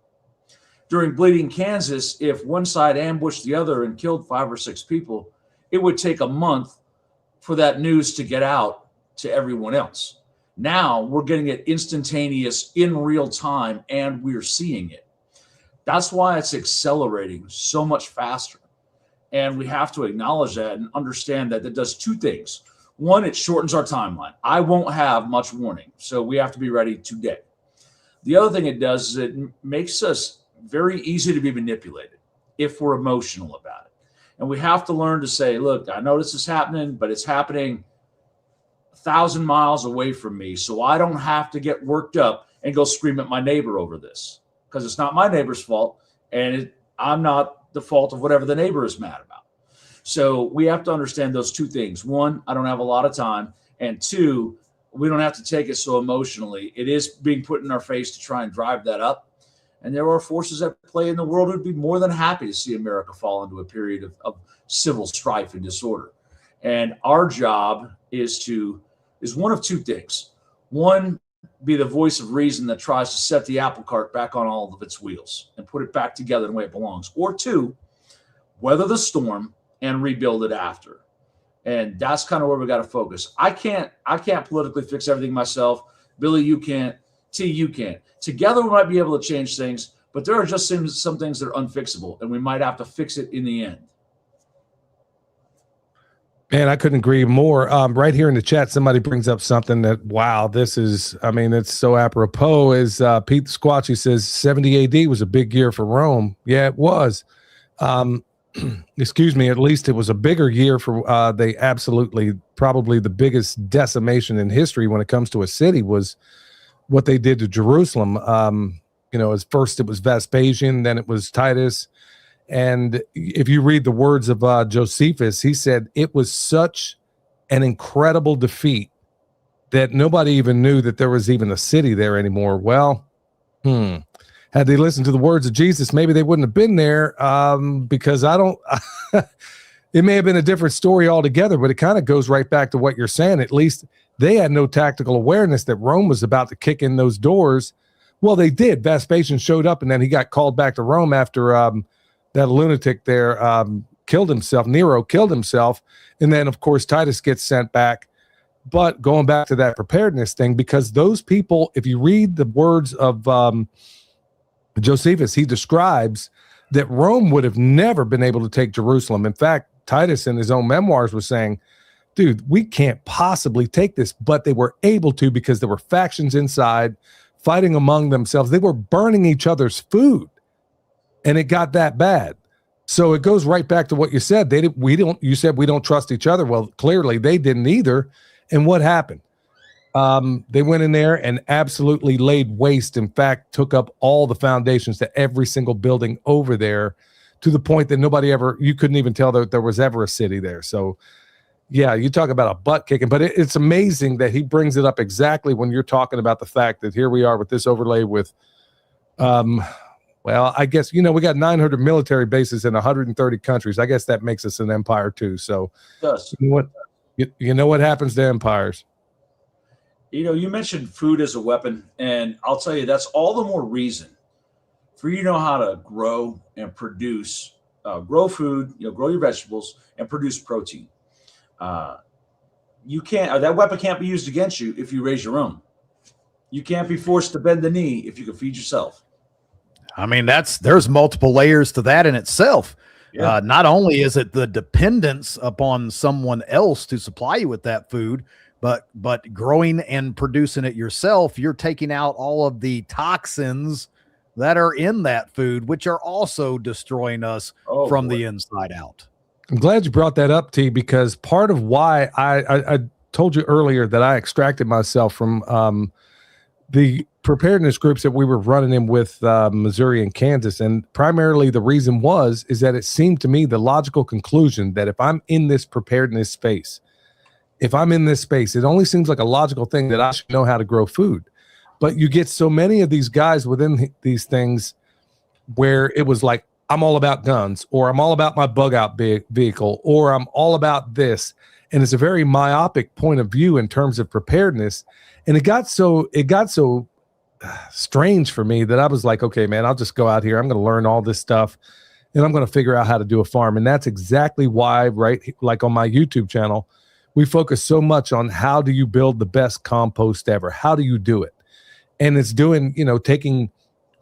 During Bleeding Kansas, if one side ambushed the other and killed 5 or 6 people, it would take a month for that news to get out to everyone else. Now we're getting it instantaneous in real time, and we're seeing it. That's why it's accelerating so much faster. And we have to acknowledge that and understand that it does 2 things. One, it shortens our timeline. I won't have much warning, so we have to be ready today. The other thing it does is it makes us very easy to be manipulated if we're emotional about it. And we have to learn to say, look, I know this is happening, but it's happening 1,000 miles away from me, so I don't have to get worked up and go scream at my neighbor over this, because it's not my neighbor's fault, and I'm not the fault of whatever the neighbor is mad about. So we have to understand those 2 things. 1, I don't have a lot of time, and 2, we don't have to take it so emotionally. It is being put in our face to try and drive that up. And there are forces at play in the world who'd be more than happy to see America fall into a period of civil strife and disorder. And our job is one of 2 things. 1, be the voice of reason that tries to set the apple cart back on all of its wheels and put it back together the way it belongs. Or 2, weather the storm and rebuild it after. And that's kind of where we got to focus. I can't politically fix everything myself. Billy, you can't. T, you can't. Together we might be able to change things, but there are just some things that are unfixable, and we might have to fix it in the end. Man, I couldn't agree more. Right here in the chat, somebody brings up something that, wow, it's so apropos. Is Pete Squatchy says 70 AD was a big year for Rome. Yeah, it was. Excuse me, at least it was a bigger year for probably the biggest decimation in history when it comes to a city was what they did to Jerusalem. As first it was Vespasian, then it was Titus. And if you read the words of Josephus, he said it was such an incredible defeat that nobody even knew that there was even a city there anymore. Well, had they listened to the words of Jesus, maybe they wouldn't have been there, because it may have been a different story altogether, but it kind of goes right back to what you're saying. At least they had no tactical awareness that Rome was about to kick in those doors. Well, they did. Vespasian showed up, and then he got called back to Rome after that lunatic there killed himself. Nero killed himself. And then, of course, Titus gets sent back. But going back to that preparedness thing, because those people, if you read the words of Josephus, he describes that Rome would have never been able to take Jerusalem. In fact, Titus in his own memoirs was saying, dude, we can't possibly take this. But they were able to, because there were factions inside fighting among themselves. They were burning each other's food. And it got that bad. So it goes right back to what you said. You said we don't trust each other. Well, clearly they didn't either. And what happened? They went in there and absolutely laid waste. In fact, took up all the foundations to every single building over there, to the point that you couldn't even tell that there was ever a city there. So Yeah, you talk about a butt kicking, but it's amazing that he brings it up exactly when you're talking about the fact that here we are with this overlay with, well, I guess, we got 900 military bases in 130 countries. I guess that makes us an empire too. So you know what happens to empires? You mentioned food as a weapon, and I'll tell you, that's all the more reason for you to know how to grow and produce, grow food, grow your vegetables and produce protein. You can't, that weapon can't be used against you if you raise your own. You can't be forced to bend the knee if you can feed yourself. I mean, there's multiple layers to that in itself. Yeah. Not only is it the dependence upon someone else to supply you with that food, but growing and producing it yourself, you're taking out all of the toxins that are in that food, which are also destroying us from the inside out. I'm glad you brought that up, T, because part of why I told you earlier that I extracted myself from the preparedness groups that we were running in with Missouri and Kansas. And primarily the reason is that it seemed to me the logical conclusion that if I'm in this preparedness space, it only seems like a logical thing that I should know how to grow food. But you get so many of these guys within these things where it was like, I'm all about guns, or I'm all about my bug out vehicle, or I'm all about this. And it's a very myopic point of view in terms of preparedness. And it got so strange for me that I was like, okay, man, I'll just go out here. I'm going to learn all this stuff and I'm going to figure out how to do a farm. And that's exactly why, right? Like on my YouTube channel, we focus so much on how do you build the best compost ever? How do you do it? And it's doing, taking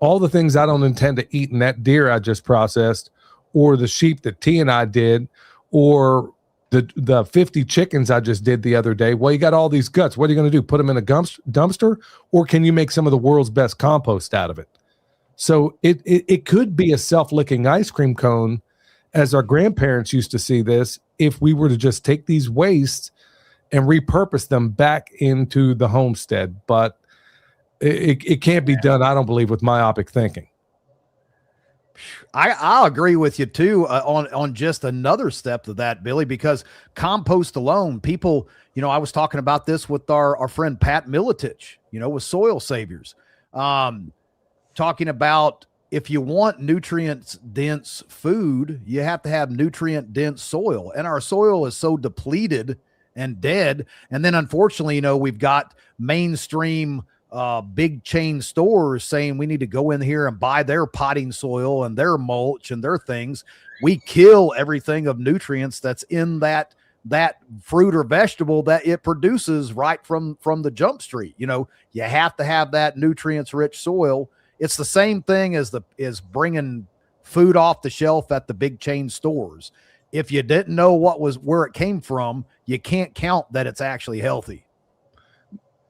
all the things I don't intend to eat in that deer I just processed, or the sheep that T and I did, or the 50 chickens I just did the other day. Well, you got all these guts. What are you going to do? Put them in a dumpster? Or can you make some of the world's best compost out of it? So it could be a self-licking ice cream cone, as our grandparents used to see this, if we were to just take these wastes and repurpose them back into the homestead. But it can't be done, I don't believe, with myopic thinking. I'll agree with you too on just another step to that, Billy, because compost alone, people, I was talking about this with our friend Pat Militich, with Soil Saviors, talking about if you want nutrients dense food, you have to have nutrient dense soil, and our soil is so depleted and dead. And then unfortunately, we've got mainstream big chain stores saying we need to go in here and buy their potting soil and their mulch and their things. We kill everything of nutrients that's in that fruit or vegetable that it produces right from the jump street. You have to have that nutrients rich soil. It's the same thing as bringing food off the shelf at the big chain stores. If you didn't know where it came from, you can't count that it's actually healthy.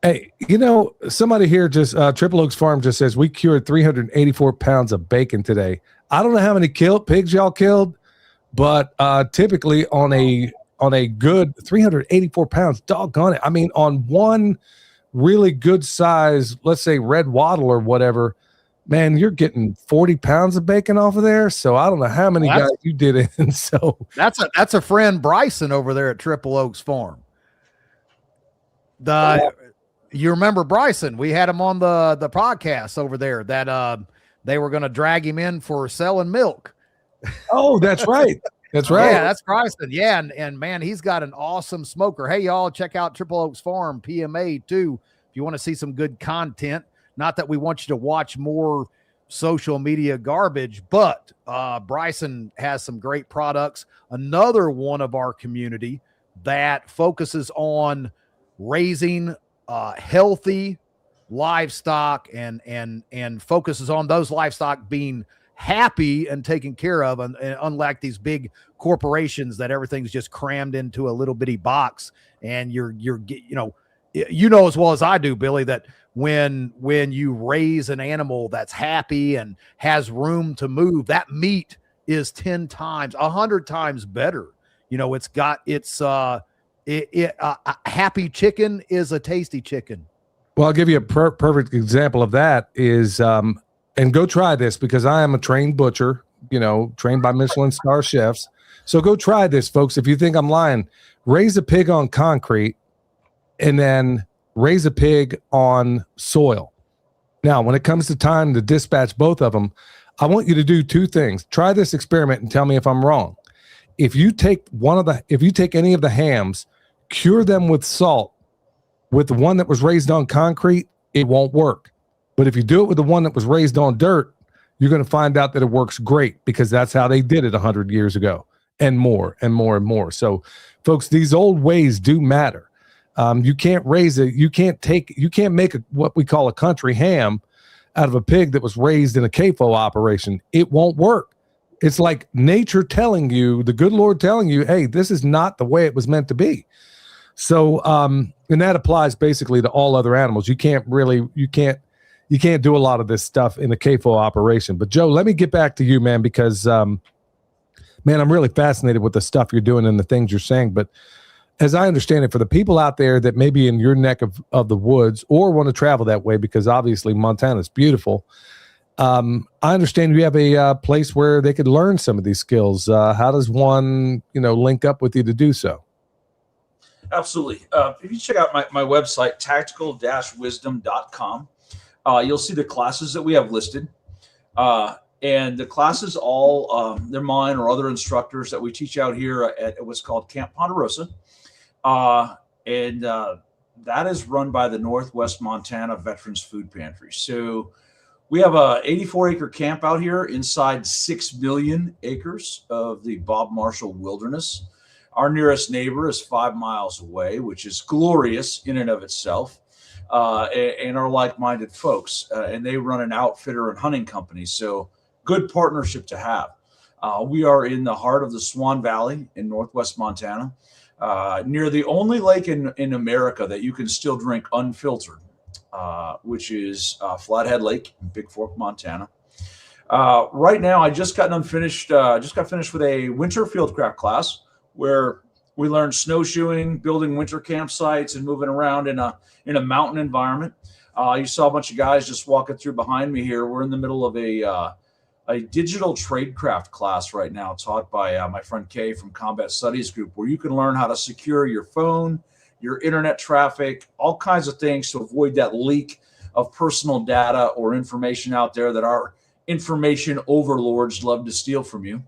Hey, somebody here just Triple Oaks Farm just says we cured 384 pounds of bacon today. I don't know how many pigs y'all killed, but typically on a good 384 pounds, doggone it. I mean, on one really good size, let's say red wattle or whatever, man, you're getting 40 pounds of bacon off of there. So I don't know how many guys you did it. And so that's a friend Bryson over there at Triple Oaks Farm. You remember Bryson? We had him on the podcast over there that they were going to drag him in for selling milk. Oh, that's right. That's right. Yeah, that's Bryson. Yeah, and man, he's got an awesome smoker. Hey, y'all, check out Triple Oaks Farm PMA too if you want to see some good content. Not that we want you to watch more social media garbage, but Bryson has some great products. Another one of our community that focuses on raising healthy livestock and focuses on those livestock being happy and taken care of, and unlike these big corporations that everything's just crammed into a little bitty box. And you're as well as I do, Billy, that when you raise an animal that's happy and has room to move, that meat is 10 times, 100 times better. A happy chicken is a tasty chicken. Well, I'll give you a perfect example of that is, and go try this because I am a trained butcher, trained by Michelin star chefs. So go try this, folks. If you think I'm lying, raise a pig on concrete and then raise a pig on soil. Now, when it comes to time to dispatch both of them, I want you to do two things. Try this experiment and tell me if I'm wrong. If you take any of the hams, cure them with salt with the one that was raised on concrete, it won't work. But if you do it with the one that was raised on dirt, you're going to find out that it works great, because that's how they did it 100 years ago, and more and more and more. So, folks, these old ways do matter. You can't raise it. You can't make what we call a country ham out of a pig that was raised in a CAFO operation. It won't work. It's like nature telling you, the good Lord telling you, hey, this is not the way it was meant to be. So, and that applies basically to all other animals. You can't do a lot of this stuff in a CAFO operation. But Joe, let me get back to you, man, because, man, I'm really fascinated with the stuff you're doing and the things you're saying. But as I understand it, for the people out there that may be in your neck of the woods or want to travel that way, because obviously Montana is beautiful, I understand you have a place where they could learn some of these skills. How does one, link up with you to do so? Absolutely. If you check out my website, tactical-wisdom.com, you'll see the classes that we have listed. And the classes all, they're mine or other instructors that we teach out here at what's called Camp Ponderosa. And that is run by the Northwest Montana Veterans Food Pantry. So we have a 84-acre camp out here inside 6 million acres of the Bob Marshall Wilderness. Our nearest neighbor is 5 miles away, which is glorious in and of itself, and are like-minded folks. And they run an outfitter and hunting company. So good partnership to have. We are in the heart of the Swan Valley in Northwest Montana, near the only lake in America that you can still drink unfiltered, which is Flathead Lake in Big Fork, Montana. Right now, I just got finished with a winter fieldcraft class where we learned snowshoeing, building winter campsites, and moving around in a mountain environment. You saw a bunch of guys just walking through behind me here. We're in the middle of a digital tradecraft class right now, taught by my friend Kay from Combat Studies Group, where you can learn how to secure your phone, your internet traffic, all kinds of things to avoid that leak of personal data or information out there that our information overlords love to steal from you.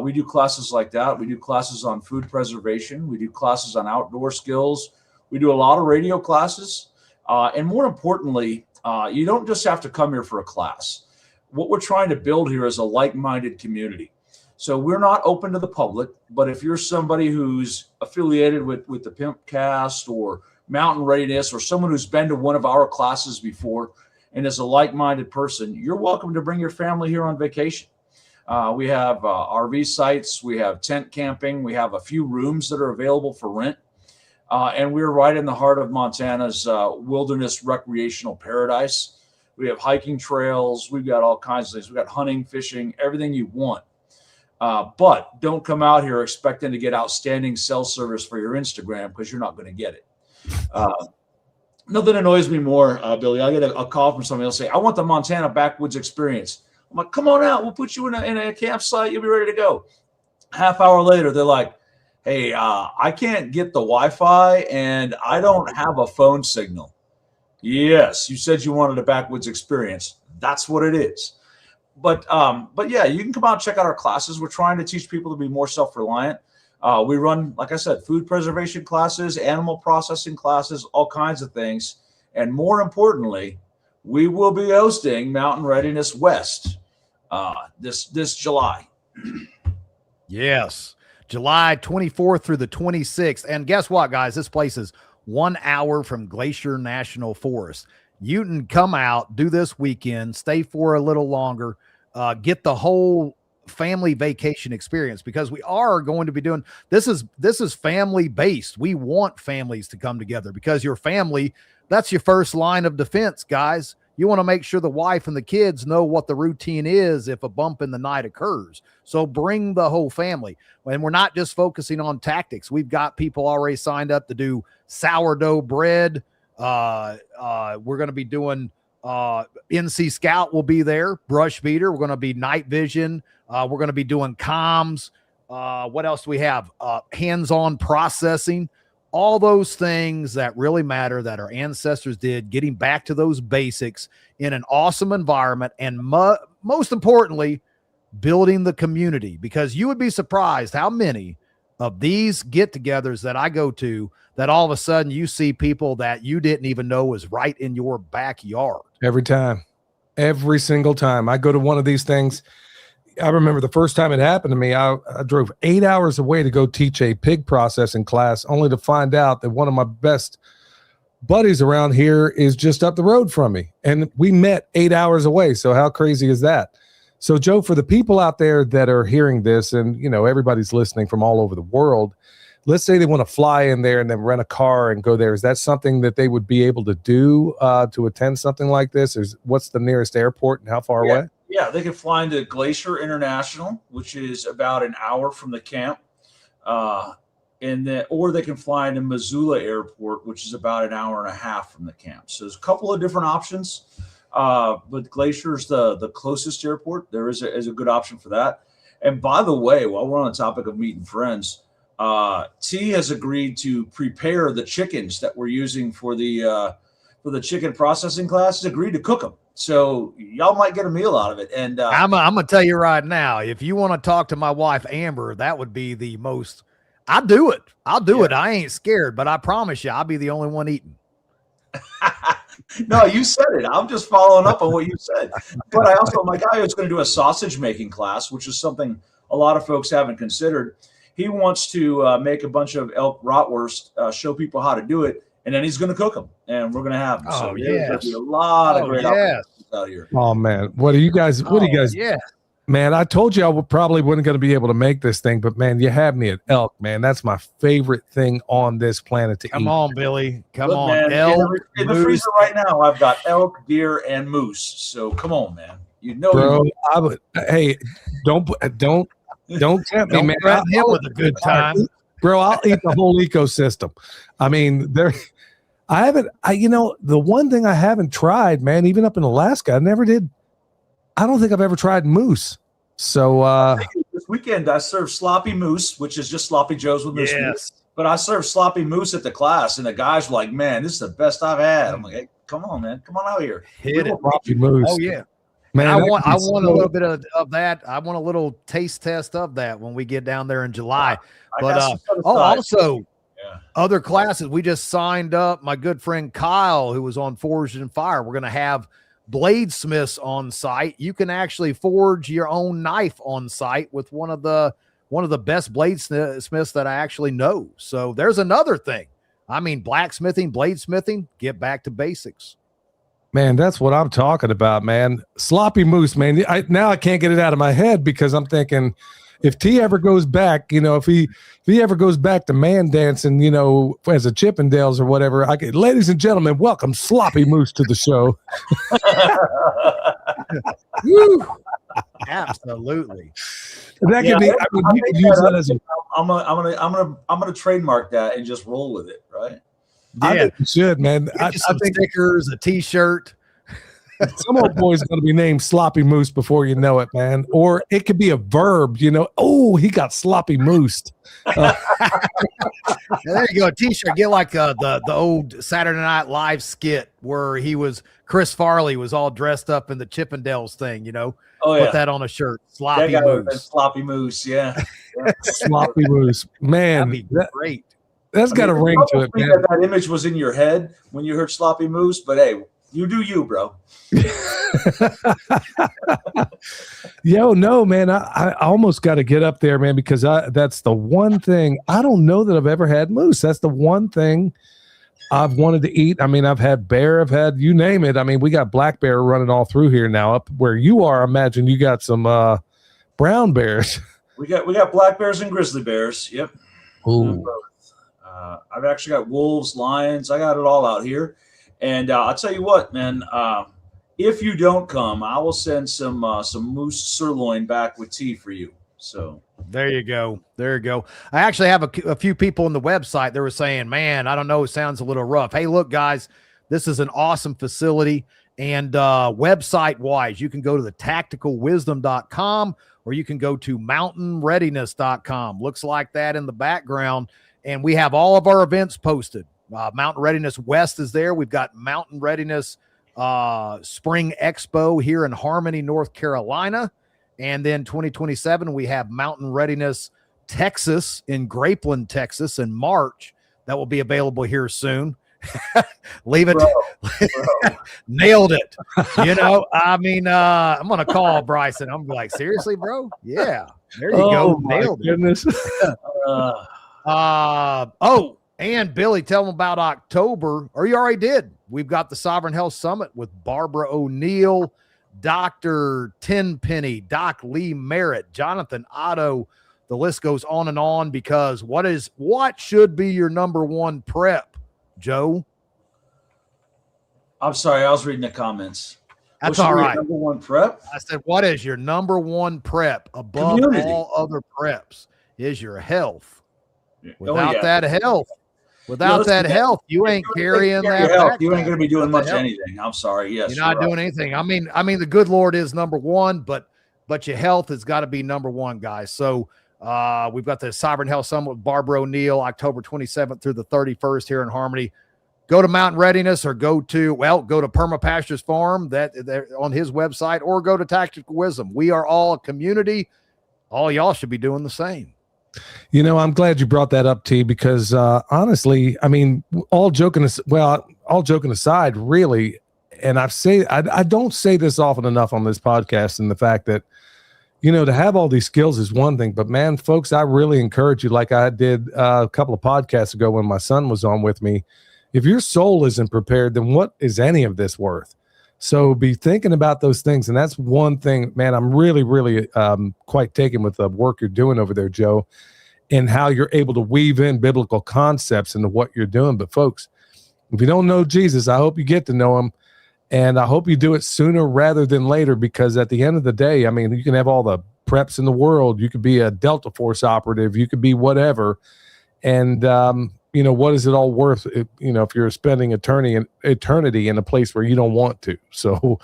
We do classes like that. We do classes on food preservation. We do classes on outdoor skills. We do a lot of radio classes. And more importantly, you don't just have to come here for a class. What we're trying to build here is a like-minded community. So we're not open to the public, but if you're somebody who's affiliated with the Pimpcast or Mountain Readiness, or someone who's been to one of our classes before and is a like-minded person, you're welcome to bring your family here on vacation. We have RV sites, we have tent camping, we have a few rooms that are available for rent. And we're right in the heart of Montana's wilderness recreational paradise. We have hiking trails. We've got all kinds of things. We've got hunting, fishing, everything you want. But don't come out here expecting to get outstanding cell service for your Instagram, because you're not going to get it. Nothing annoys me more, Billy. I get a call from somebody. They'll say, I want the Montana backwoods experience. I'm like, come on out. We'll put you in a campsite. You'll be ready to go. Half hour later, they're like, hey, I can't get the Wi-Fi and I don't have a phone signal. Yes, you said you wanted a backwoods experience. That's what it is. But yeah, you can come out and check out our classes. We're trying to teach people to be more self-reliant. We run, like I said, food preservation classes, animal processing classes, all kinds of things. And more importantly, we will be hosting Mountain Readiness West this July. Yes, July 24th through the 26th. And guess what, guys? This place is 1 hour from Glacier National Forest. You can come out, do this weekend, stay for a little longer, get the whole family vacation experience, because we are going to be doing this is family based. We want families to come together, because your family, that's your first line of defense, guys. You want to make sure the wife and the kids know what the routine is if a bump in the night occurs. So bring the whole family. And we're not just focusing on tactics. We've got people already signed up to do sourdough bread. We're going to be doing NC Scout will be there, brush beater. We're going to be night vision. We're going to be doing comms. What else do we have? Hands-on processing, all those things that really matter that our ancestors did, getting back to those basics in an awesome environment, and most importantly, building the community, because you would be surprised how many of these get-togethers that I go to that all of a sudden you see people that you didn't even know was right in your backyard. Every time, every single time I go to one of these things. I remember the first time it happened to me, I drove 8 hours away to go teach a pig processing class, only to find out that one of my best buddies around here is just up the road from me. And we met 8 hours away. So how crazy is that? So Joe, for the people out there that are hearing this, and you know, everybody's listening from all over the world, let's say they want to fly in there and then rent a car and go there. Is that something that they would be able to do to attend something like this? What's the nearest airport and how far away? Yeah, they can fly into Glacier International, which is about an hour from the camp. Or they can fly into Missoula Airport, which is about an hour and a half from the camp. So there's a couple of different options. But Glacier is the closest airport. There is a good option for that. And by the way, while we're on the topic of meeting friends, T has agreed to prepare the chickens that we're using for the chicken processing class. He's agreed to cook them. So y'all might get a meal out of it. And I'm gonna tell you right now, if you want to talk to my wife Amber, that would be the most. I'll do it. I ain't scared, but I promise you, I'll be the only one eating. No, you said it. I'm just following up on what you said. But I also, my guy is going to do a sausage making class, which is something a lot of folks haven't considered. He wants to make a bunch of elk bratwurst, show people how to do it, and then he's going to cook them, and we're going to have them. So there's going to be a lot of great opportunities out here. Oh man, what do you guys? Yeah, man, I told you I probably wasn't going to be able to make this thing, but man, you have me at elk, man. That's my favorite thing on this planet to eat. Come on, Billy. Come on, man, elk. In the freezer right now, I've got elk, deer, and moose. So come on, man. You know, bro. Hey, don't tempt me, man. Threaten him with a good time, bro. I'll eat the whole ecosystem. I mean, the one thing I haven't tried, man, even up in Alaska, I never did. I don't think I've ever tried moose. So this weekend I served sloppy moose, which is just sloppy joes with moose. Yes. But I served sloppy moose at the class, and the guys were like, "Man, this is the best I've had." I'm like, "Hey, come on, man, come on out here." Hit it. Sloppy moose. Oh yeah. Man, I want a little bit of that. I want a little taste test of that when we get down there in July. But also other classes we just signed up. My good friend Kyle, who was on Forged in Fire, we're going to have bladesmiths on site. You can actually forge your own knife on site with one of the best bladesmiths that I actually know. So there's another thing. I mean, blacksmithing, bladesmithing, get back to basics. Man, that's what I'm talking about, man. Sloppy moose, man. Now I can't get it out of my head because I'm thinking if T ever goes back, you know, if he ever goes back to man dancing, you know, as a Chippendales or whatever, ladies and gentlemen, welcome Sloppy Moose to the show. Woo. Absolutely. That could be. I mean, you could use that as a. I'm gonna trademark that and just roll with it, right? Yeah, I think you should, man. I think stickers, a T-shirt. Some old boy's going to be named Sloppy Moose before you know it, man. Or it could be a verb, you know. Oh, he got sloppy moosed. There you go, a T-shirt. Get like the old Saturday Night Live skit where Chris Farley was all dressed up in the Chippendales thing, you know. Oh, yeah. Put that on a shirt. Sloppy Moose. Sloppy Moose, yeah. Sloppy Moose, man. That'd be great. That's got a ring to it, man. That image was in your head when you heard Sloppy Moose, but hey, you do you, bro. Yo, no, man. I almost got to get up there, man, because that's the one thing. I don't know that I've ever had moose. That's the one thing I've wanted to eat. I mean, I've had bear, I've had you name it. I mean, we got black bear running all through here now. Up where you are, I imagine you got some brown bears. We got black bears and grizzly bears. Yep. Ooh. I've actually got wolves, lions. I got it all out here. And I'll tell you what, man. If you don't come, I will send some moose sirloin back with tea for you. So there you go. There you go. I actually have a few people on the website that were saying, "Man, I don't know, it sounds a little rough." Hey, look, guys, this is an awesome facility. And website wise, you can go to the tacticalwisdom.com, or you can go to mountainreadiness.com. Looks like that in the background. And we have all of our events posted. Mountain Readiness West is there. We've got Mountain Readiness Spring Expo here in Harmony, North Carolina. And then 2027, we have Mountain Readiness Texas in Grapeland, Texas in March. That will be available here soon. Leave it. Bro. Nailed it. You know, I mean, I'm going to call Bryson. I'm like, seriously, bro? Yeah. There you go. Nailed goodness. it. And Billy, tell them about October, or you already did. We've got the Sovereign Health Summit with Barbara O'Neill, Dr. Tenpenny, Doc Lee Merritt, Jonathan Otto. The list goes on because what should be your number one prep, Joe? I'm sorry, I was reading the comments. That's all right. Number one prep? I said, what is your number one prep above Community. all other preps? Is your health. Without that health, you ain't carrying that back. You ain't going to be doing much anything. I'm sorry. Yes, you're not doing anything. I mean, the good Lord is number one, but your health has got to be number one, guys. So we've got the Sovereign Health Summit with Barbara O'Neill, October 27th through the 31st here in Harmony. Go to Mountain Readiness or go to Perma Pastures Farm that on his website, or go to Tactical Wisdom. We are all a community. All y'all should be doing the same. You know, I'm glad you brought that up, T, because honestly, I mean, all joking aside, really, and I don't say this often enough on this podcast, and the fact that, you know, to have all these skills is one thing, but man, folks, I really encourage you, like I did a couple of podcasts ago when my son was on with me. If your soul isn't prepared, then what is any of this worth? So be thinking about those things. And that's one thing, man, I'm really, really quite taken with the work you're doing over there, Joe, and how you're able to weave in biblical concepts into what you're doing. But folks, if you don't know Jesus, I hope you get to know him. And I hope you do it sooner rather than later, because at the end of the day, I mean, you can have all the preps in the world. You could be a Delta Force operative. You could be whatever. And, you know, what is it all worth, if you're spending eternity in a place where you don't want to? So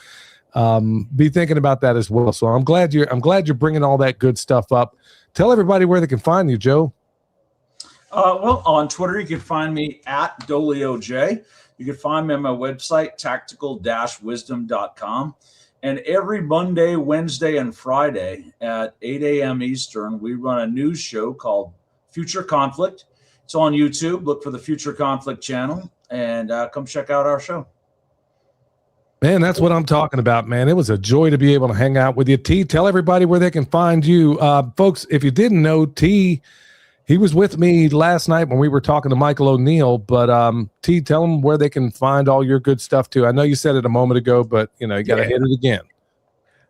be thinking about that as well. So I'm glad you're bringing all that good stuff up. Tell everybody where they can find you, Joe. Well, on Twitter, you can find me at DolioJ. You can find me on my website, tactical-wisdom.com. And every Monday, Wednesday, and Friday at 8 a.m. Eastern, we run a news show called Future Conflict. It's on YouTube. Look for the Future Conflict channel and come check out our show. Man, that's what I'm talking about, man. It was a joy to be able to hang out with you. T, tell everybody where they can find you. Folks, if you didn't know, T, he was with me last night when we were talking to Michael O'Neill, but T, tell them where they can find all your good stuff too. I know you said it a moment ago, but you got to hit it again.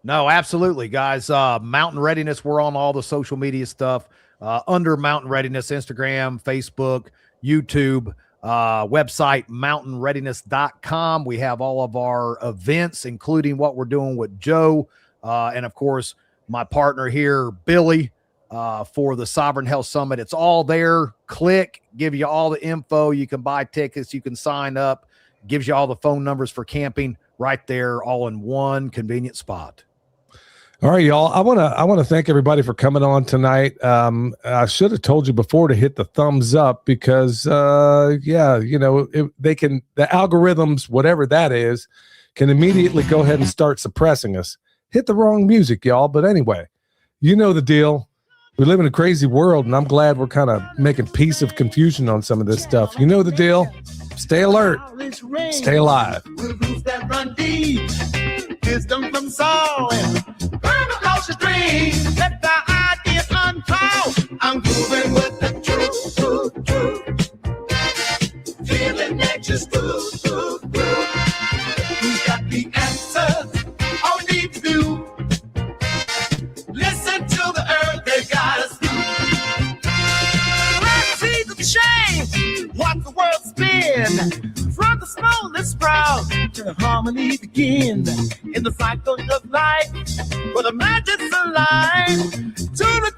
No, absolutely, guys. Mountain Readiness, we're on all the social media stuff under Mountain Readiness, Instagram, Facebook, YouTube, website, mountainreadiness.com. We have all of our events, including what we're doing with Joe. And of course, my partner here, Billy, for the Sovereign Health Summit. It's all there. Click, give you all the info. You can buy tickets. You can sign up. Gives you all the phone numbers for camping right there, all in one convenient spot. All right, y'all. I want to thank everybody for coming on tonight. I should have told you before to hit the thumbs up because, the algorithms, whatever that is, can immediately go ahead and start suppressing us. Hit the wrong music, y'all. But anyway, you know the deal. We live in a crazy world, and I'm glad we're kind of making peace of confusion on some of this stuff. You know the deal. Stay alert. Stay alive. Wisdom from soul. Burn across your dreams. Let the ideas unfold. I'm moving with the truth. Feeling nature's good. We got the answers. All we need to do. Listen to the earth. They got us through. Let's see the change. Watch the world spin. From the smallest sprout to harmony begin in the cycle of life, where the magic's alive. To the